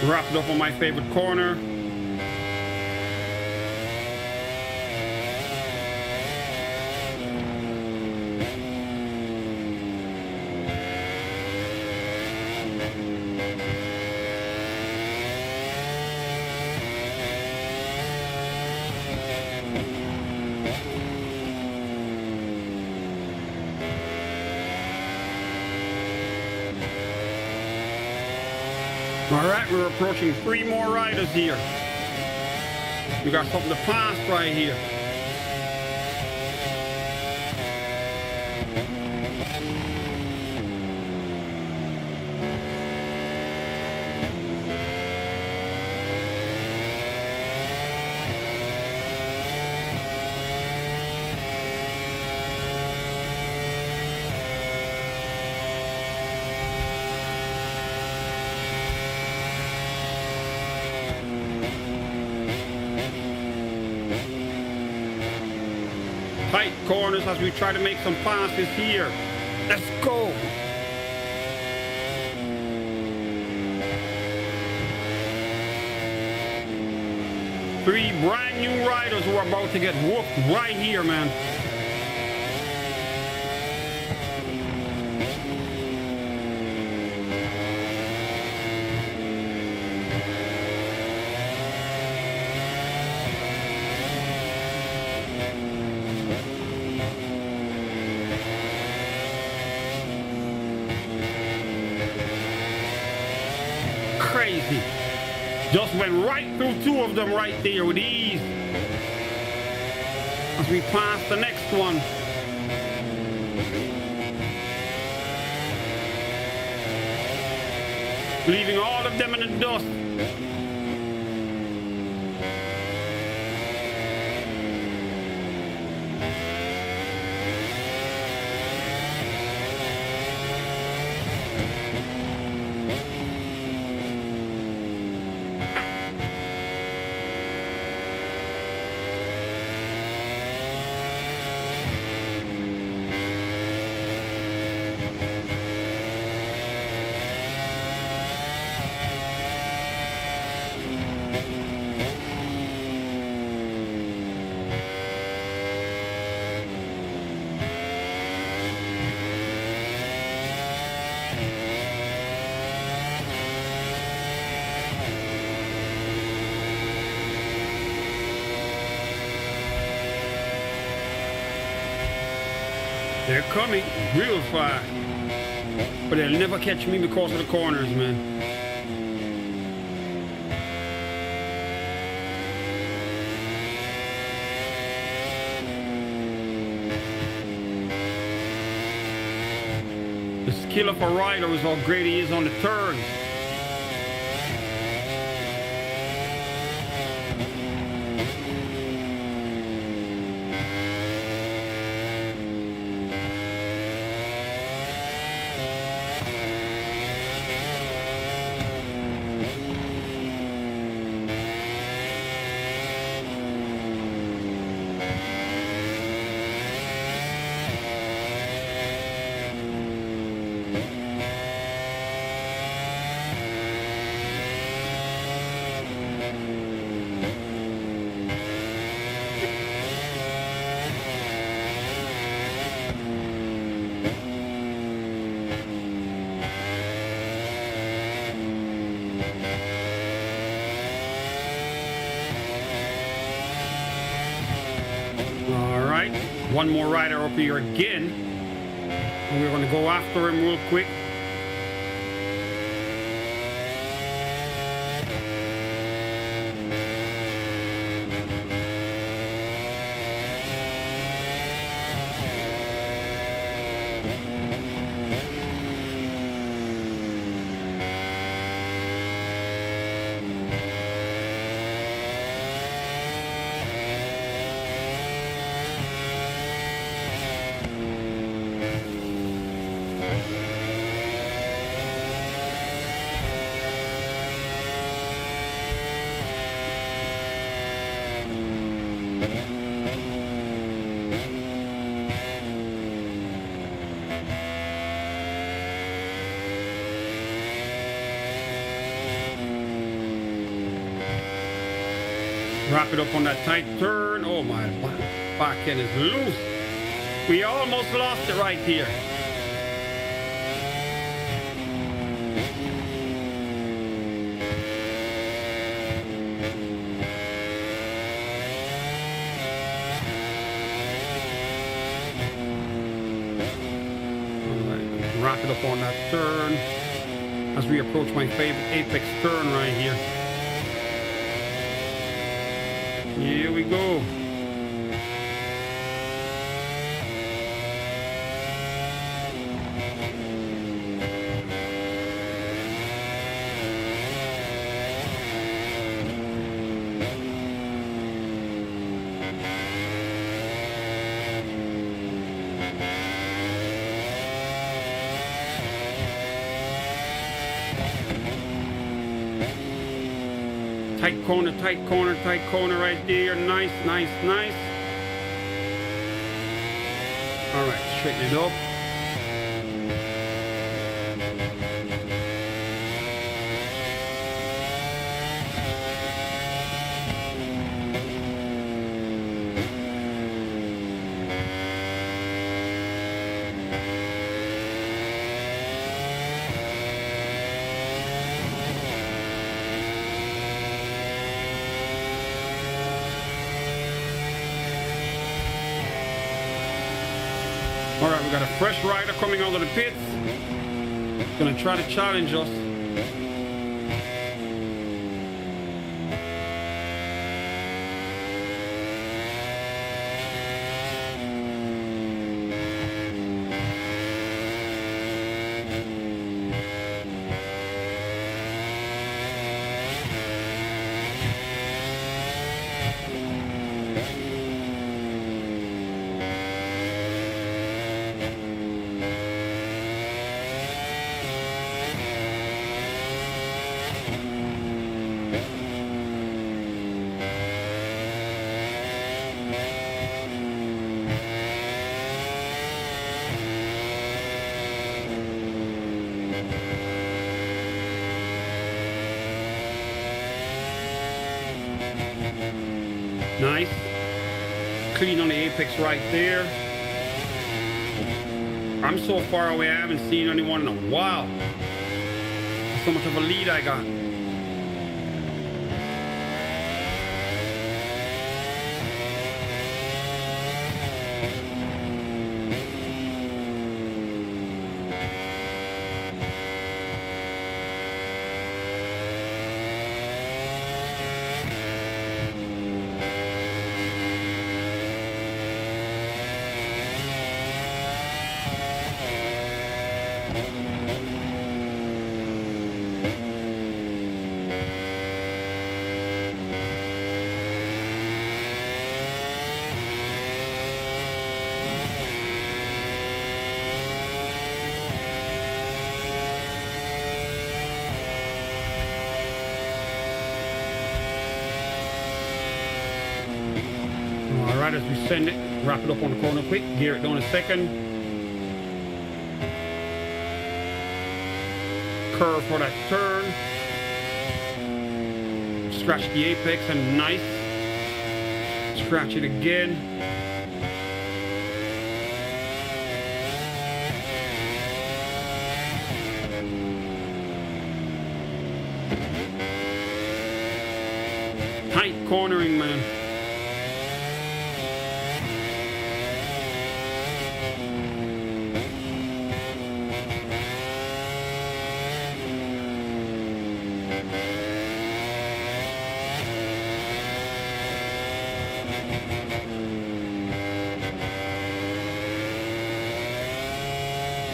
Wrapped up on my favorite corner. All right, we're approaching 3 more riders here. We got something to pass right here. Tight corners as we try to make some passes here. Let's go. Three brand new riders who are about to get whooped right here, man. Crazy. Just went right through 2 of them right there with ease. As we pass the next one. Leaving all of them in the dust. They're coming real fast, but they'll never catch me because of the corners, man. skill of a rider is how great he is on the turns. One more rider up here again. And we're going to go after him real quick. Wrap it up on that tight turn. Oh, my back end is loose. We almost lost it right here. All right, wrap it up on that turn as we approach my favorite apex turn right here. Here we go. Tight corner, tight corner, tight corner right there. Nice, nice, nice. All right, straighten it up. All right, we got a fresh rider coming out of the pits. Gonna try to challenge us. Nice. Clean on the apex right there. I'm so far away, I haven't seen anyone in a while. That's so much of a lead I got. Alright, as we send it, wrap it up on the corner quick, gear it down a second. Curve for that turn. Scratch the apex and nice. Scratch it again. Tight cornering, man.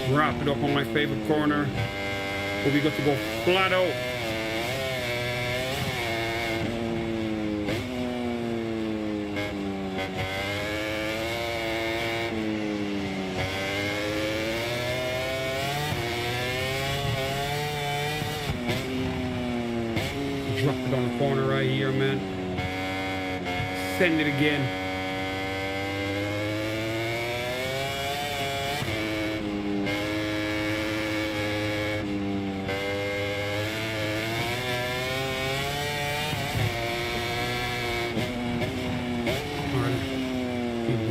Wrap it up on my favorite corner. But we got to go flat out. Drop it on the corner right here, man. Send it again.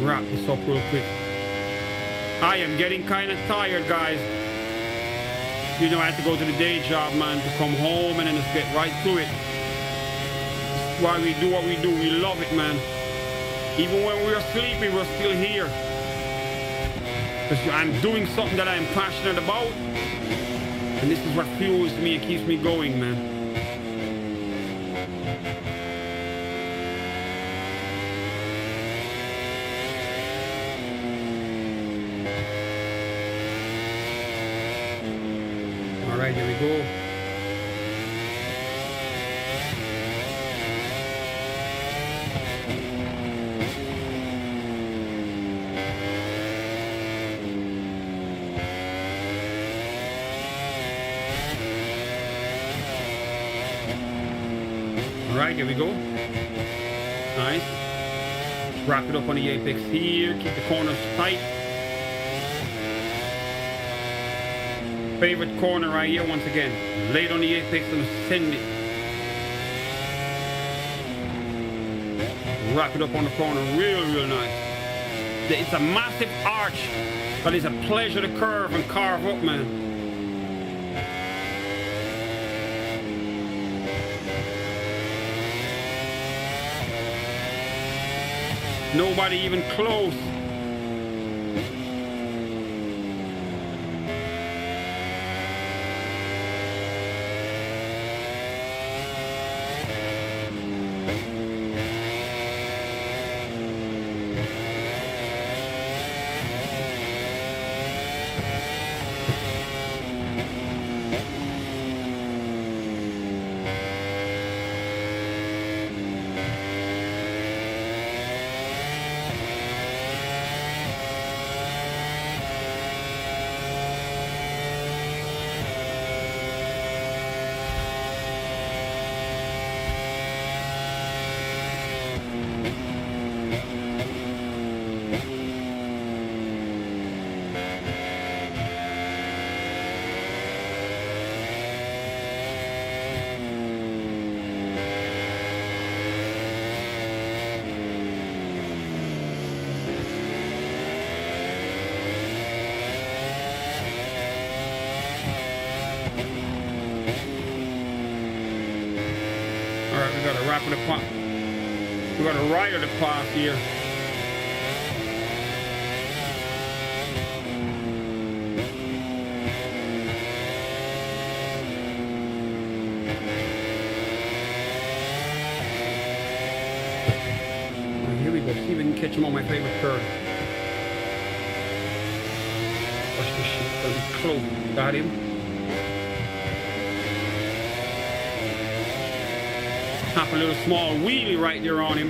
Wrap this up real quick. I am getting kind of tired, guys. You know, I had to go to the day job, man, to come home and then just get right to it. That's why we do what we do. We love it, man. Even when we're sleeping, we're still here. Because I'm doing something that I'm passionate about. And this is what fuels me and keeps me going, man. Alright, here we go. Alright, here we go. Nice. Wrap it up on the apex here. Keep the corners tight. Favorite corner right here once again. Lay it on the apex and send it. Wrap it up on the corner real nice. It's a massive arch, but it's a pleasure to curve and carve up, man. Nobody even close. We got a wrap of the pot. We got a right of the path here. Right, here we go. See if we can catch him on my favorite curve. Watch this shit. Gonna be close. Got him. Tap a little small wheelie right there on him.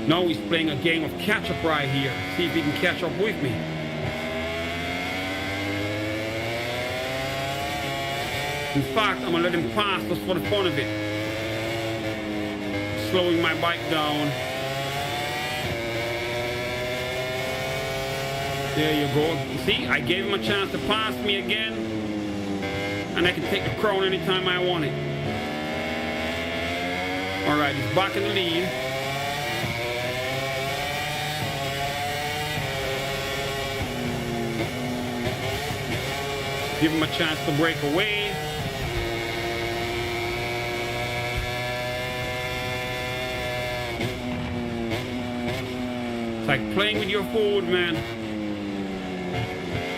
Now he's playing a game of catch-up right here. See if he can catch up with me. In fact, I'm gonna let him pass just for the fun of it. Slowing my bike down. There you go. See, I gave him a chance to pass me again. And I can take the crown anytime I want it. Alright, he's back in the lead. Give him a chance to break away. It's like playing with your food, man.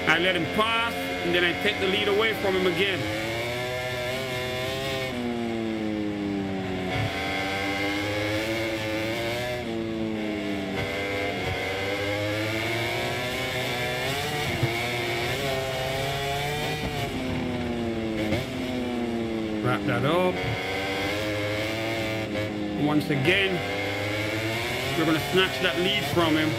I let him pass, and then I take the lead away from him again. Wrap that up. Once again, we're going to snatch that lead from him.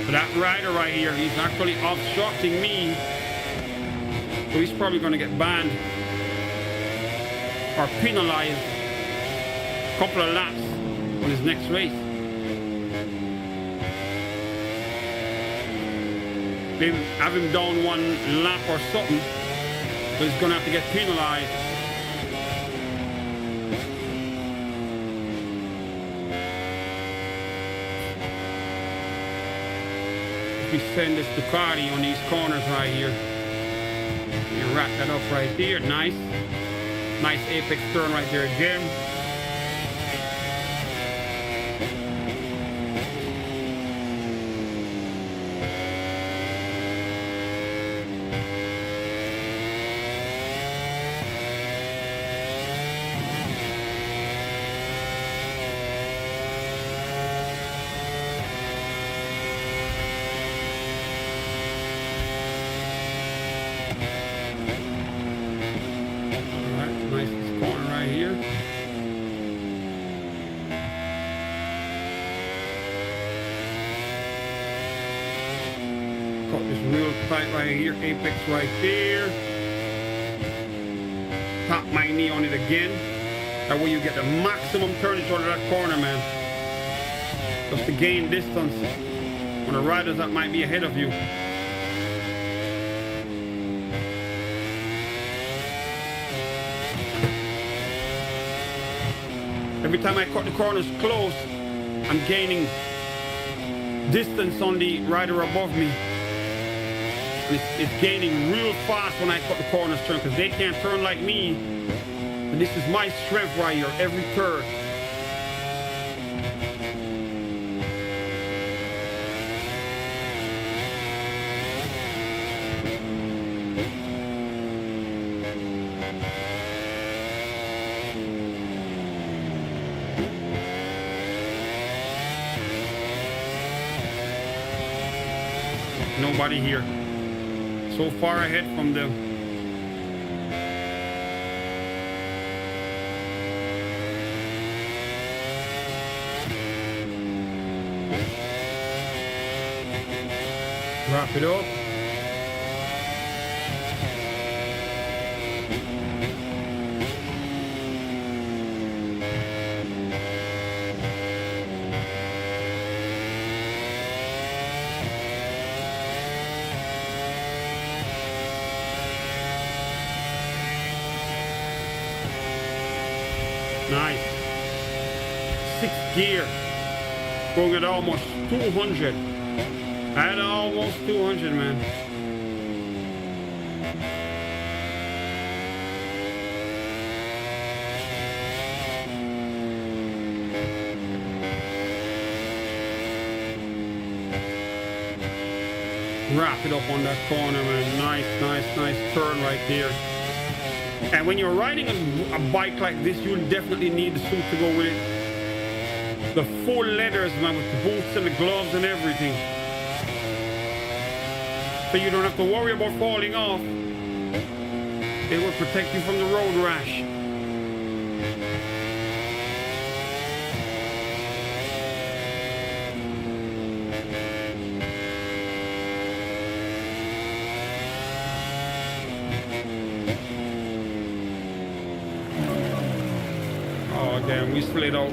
So that rider right here, he's actually obstructing me. So he's probably going to get banned or penalized a couple of laps on his next race. Maybe have him down one lap or something, so he's gonna have to get penalized. If we send this Ducati on these corners right here, you wrap that up right there, nice. Nice apex turn right there again. Got this real tight right here, apex right there. Tap my knee on it again. That way you get the maximum turnage out of that corner, man. Just to gain distance on the riders that might be ahead of you. Every time I cut the corners close, I'm gaining distance on the rider above me. It's gaining real fast when I cut the corners turn, because they can't turn like me. And this is my strength right here, every turn. Nobody here. So far ahead from them. Wrap it up. Nice. 6th gear. Going at almost 200. At almost 200, man. Wrap it up on that corner, man. Nice turn right there. And when you're riding a bike like this, you'll definitely need the suit to go with it. The full leathers, man, with the boots and the gloves and everything. So you don't have to worry about falling off. It will protect you from the road rash. Oh, damn, we slid out.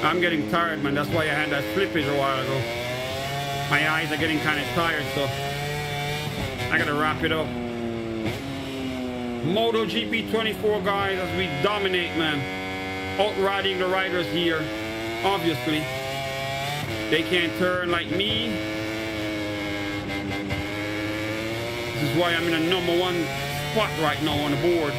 I'm getting tired, man. That's why I had that slippage a while ago. My eyes are getting kind of tired, so I gotta wrap it up. Motogp 24, guys, as we dominate, man. Outriding the riders here, obviously. They can't turn like me. This is why I'm in a #1 spot right now on the board.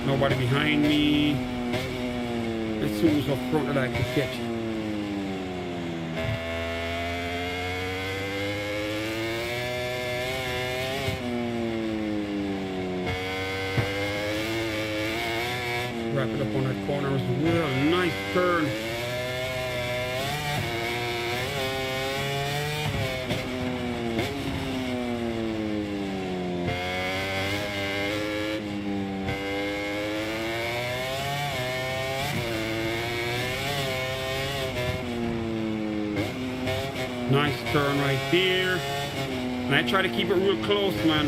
Nobody behind me. Let's see who's up front that I can catch. Wrap it up on that corner as well. Nice turn. Nice turn right there. And I try to keep it real close, man.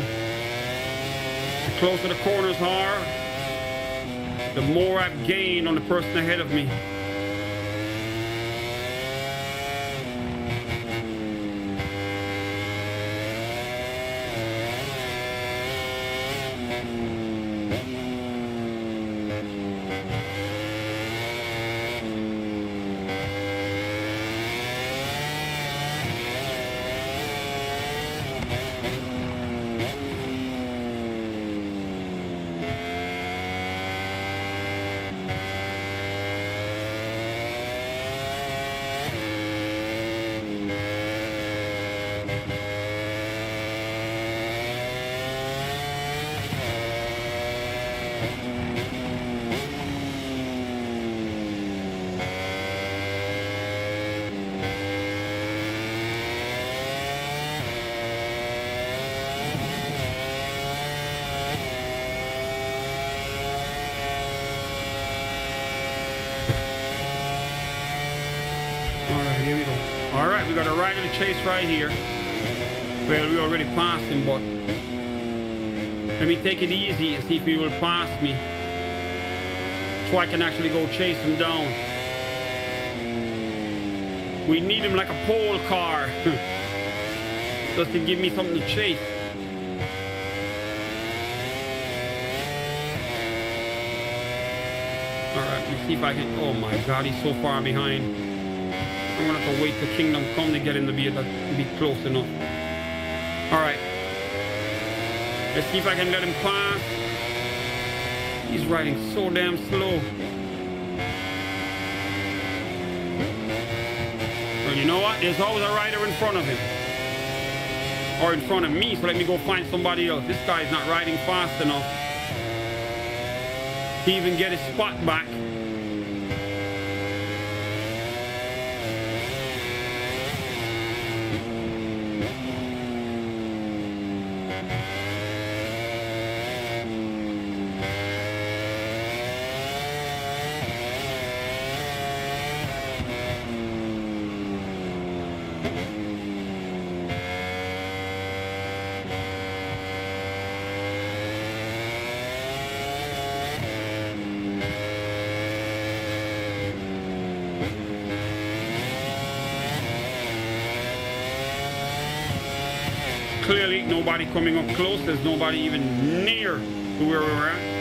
The closer the corners are, the more I've gained on the person ahead of me. Here we go. All right, we got a rider to chase right here. Well, we already passed him, but let me take it easy and see if he will pass me, so I can actually go chase him down. We need him like a pole car, just to give me something to chase. All right, let's see if I can. Oh my God, he's so far behind. I'm gonna have to wait till Kingdom Come to get in the vehicle to be close enough. All right. Let's see if I can let him pass. He's riding so damn slow. Well, you know what? There's always a rider in front of him. Or in front of me, so let me go find somebody else. This guy's not riding fast enough to even get his spot back. Clearly, nobody coming up close. There's nobody even near to where we were at.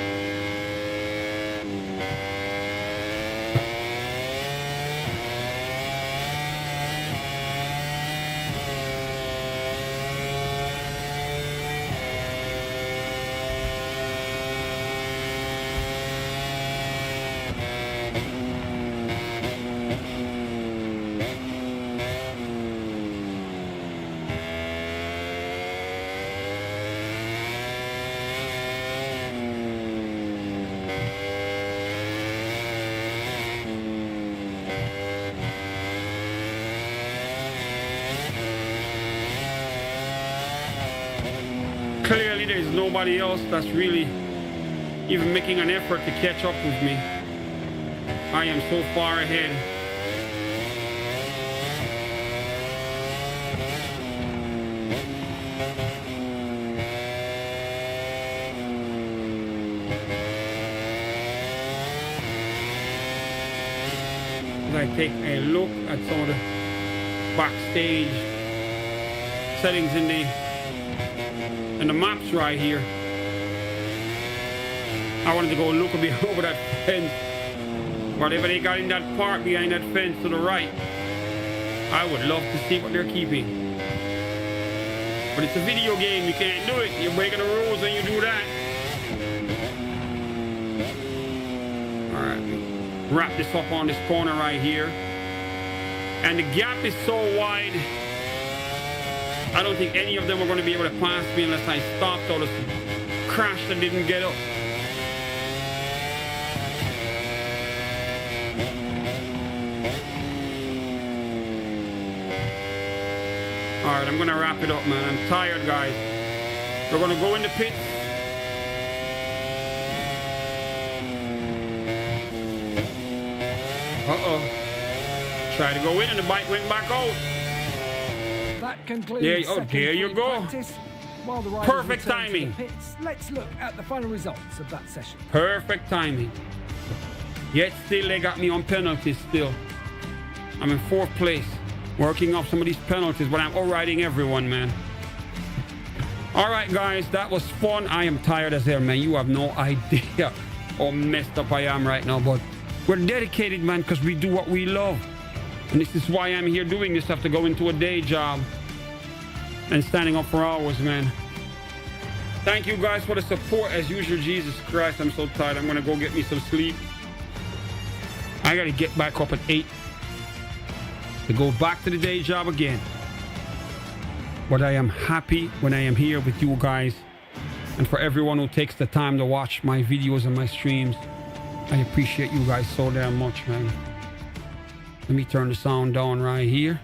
Clearly there's nobody else that's really even making an effort to catch up with me. I am so far ahead. As I take a look at some of the backstage settings in the maps right here. I wanted to go look a bit over that fence. Whatever they got in that park behind that fence to the right, I would love to see what they're keeping. But it's a video game, you can't do it. You're breaking the rules when you do that. Alright, wrap this up on this corner right here. And the gap is so wide, I don't think any of them are going to be able to pass me unless I stopped or crashed and didn't get up. Alright, I'm going to wrap it up, man. I'm tired, guys. We're going to go in the pits. Uh-oh. Tried to go in and the bike went back out. That concludes there you go. While the Perfect timing. Pits, let's look at the final results of that session. Perfect timing. Yet still they got me on penalties still. I'm in 4th place. Working off some of these penalties, but I'm all-riding everyone, man. Alright, guys, that was fun. I am tired as hell, man. You have no idea how messed up I am right now, but we're dedicated, man, because we do what we love. And this is why I'm here doing this after going to a day job and standing up for hours, man. Thank you guys for the support as usual. Jesus Christ, I'm so tired. I'm gonna go get me some sleep. I gotta get back up at 8 to go back to the day job again. But I am happy when I am here with you guys, and for everyone who takes the time to watch my videos and my streams. I appreciate you guys so damn much, man. Let me turn the sound down right here.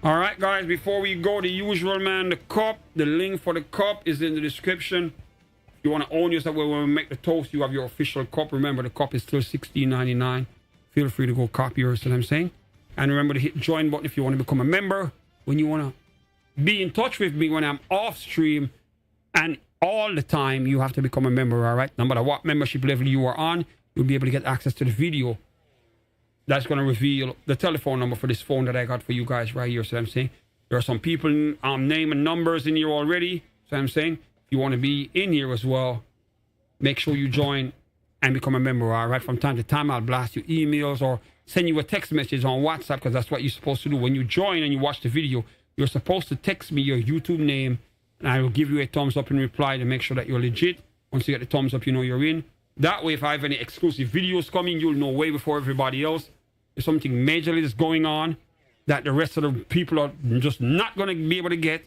All right, guys, before we go, the usual, man, the cup, the link for the cup is in the description. If you want to own yourself when we make the toast, you have your official cup. Remember, the cup is still $16.99. Feel free to go copy yours, you know what I'm saying? And remember to hit the join button if you want to become a member. When you want to be in touch with me when I'm off stream and all the time, you have to become a member, all right? No matter what membership level you are on, you'll be able to get access to the video. That's going to reveal the telephone number for this phone that I got for you guys right here. So I'm saying there are some people name and numbers in here already. So I'm saying if you want to be in here as well, make sure you join and become a member, all right? From time to time, I'll blast you emails or send you a text message on WhatsApp, because that's what you're supposed to do. When you join and you watch the video, you're supposed to text me your YouTube name, and I will give you a thumbs up in reply to make sure that you're legit. Once you get the thumbs up, you know you're in. That way, if I have any exclusive videos coming, you'll know way before everybody else. If something majorly that's going on that the rest of the people are just not going to be able to get,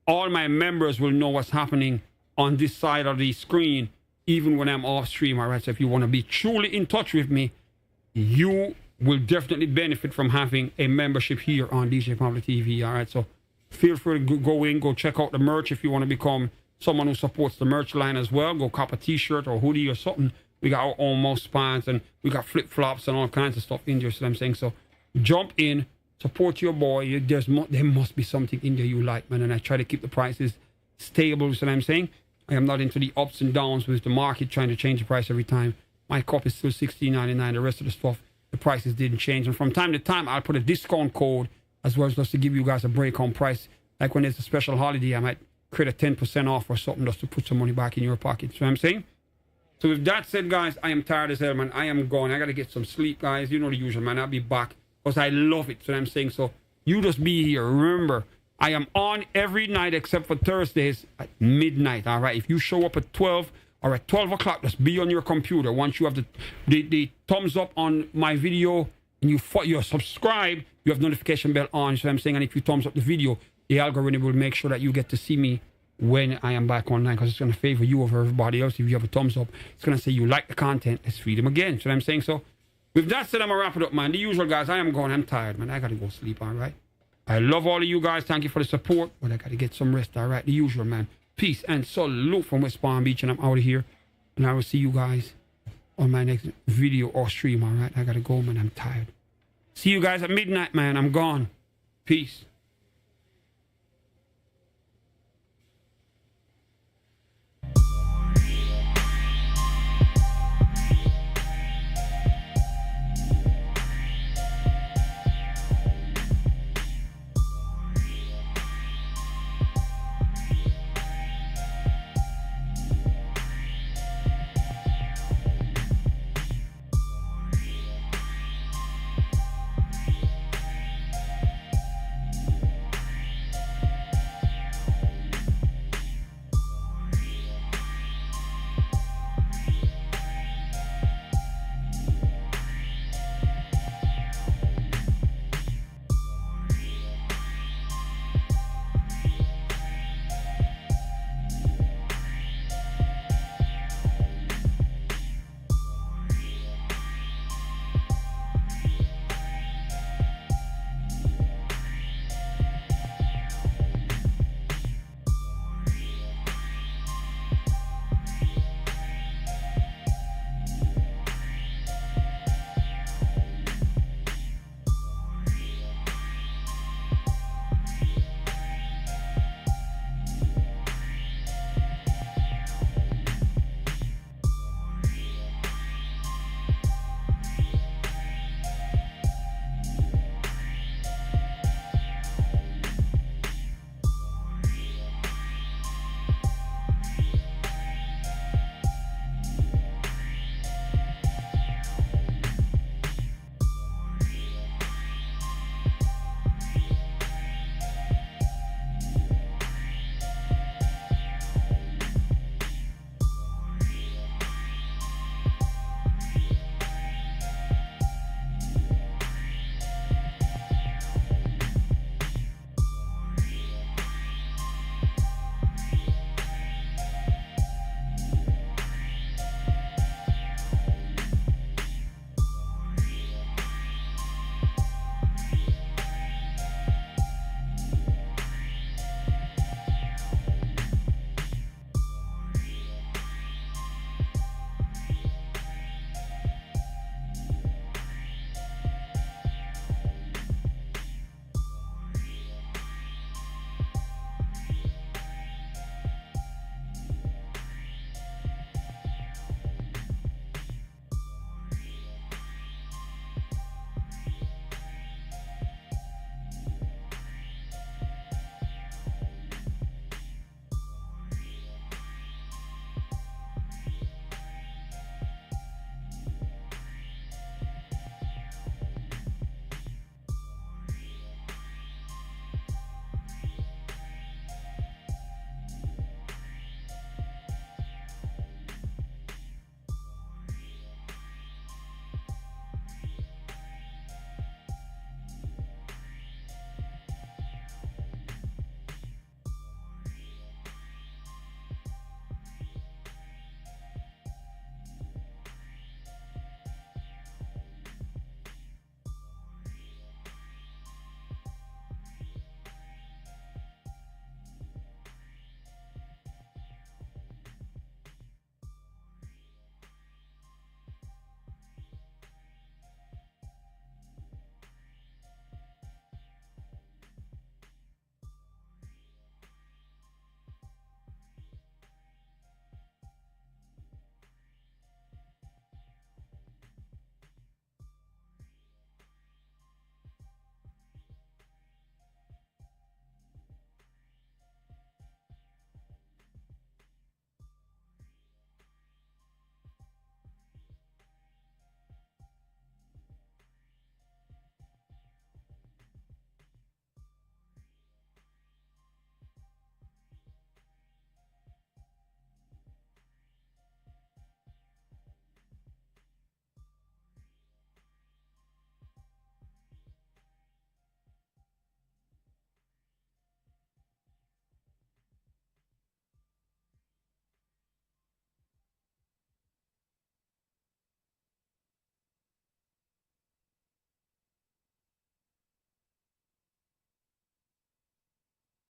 all my members will know what's happening on this side of the screen, even when I'm off stream, all right? So if you want to be truly in touch with me, you will definitely benefit from having a membership here on DJPABLOTV, all right? So feel free to go in, go check out the merch if you want to become someone who supports the merch line as well. Go cop a t-shirt or hoodie or something. We got our own mouse pads and we got flip-flops and all kinds of stuff in there, so I'm saying. So jump in, support your boy. There must be something in there you like, man, and I try to keep the prices stable, so I'm saying. I am not into the ups and downs with the market trying to change the price every time. My cup is still $16.99. The rest of the stuff, the prices didn't change. And from time to time, I'll put a discount code as well, just to give you guys a break on price. Like when there's a special holiday, I might create a 10% off or something just to put some money back in your pocket. So I'm saying? So with that said, guys, I am tired as hell, man. I am gone. I got to get some sleep, guys. You know the usual, man. I'll be back because I love it. So I'm saying, so you just be here. Remember, I am on every night except for Thursdays at midnight, all right? If you show up at 12 or at 12 o'clock, just be on your computer. Once you have the thumbs up on my video and you're subscribed, you have notification bell on. So I'm saying, and if you thumbs up the video, the algorithm will make sure that you get to see me when I am back online, because it's going to favor you over everybody else. If you have a thumbs up, it's going to say you like the content. Let's feed them again. So I'm saying, so with that said, I'm going to wrap it up, man. The usual, guys, I am going. I'm tired, man. I got to go sleep, all right? I love all of you guys. Thank you for the support, but I got to get some rest, all right? The usual, man. Peace and salute from West Palm Beach, and I'm out of here. And I will see you guys on my next video or stream, all right? I got to go, man. I'm tired. See you guys at midnight, man. I'm gone. Peace.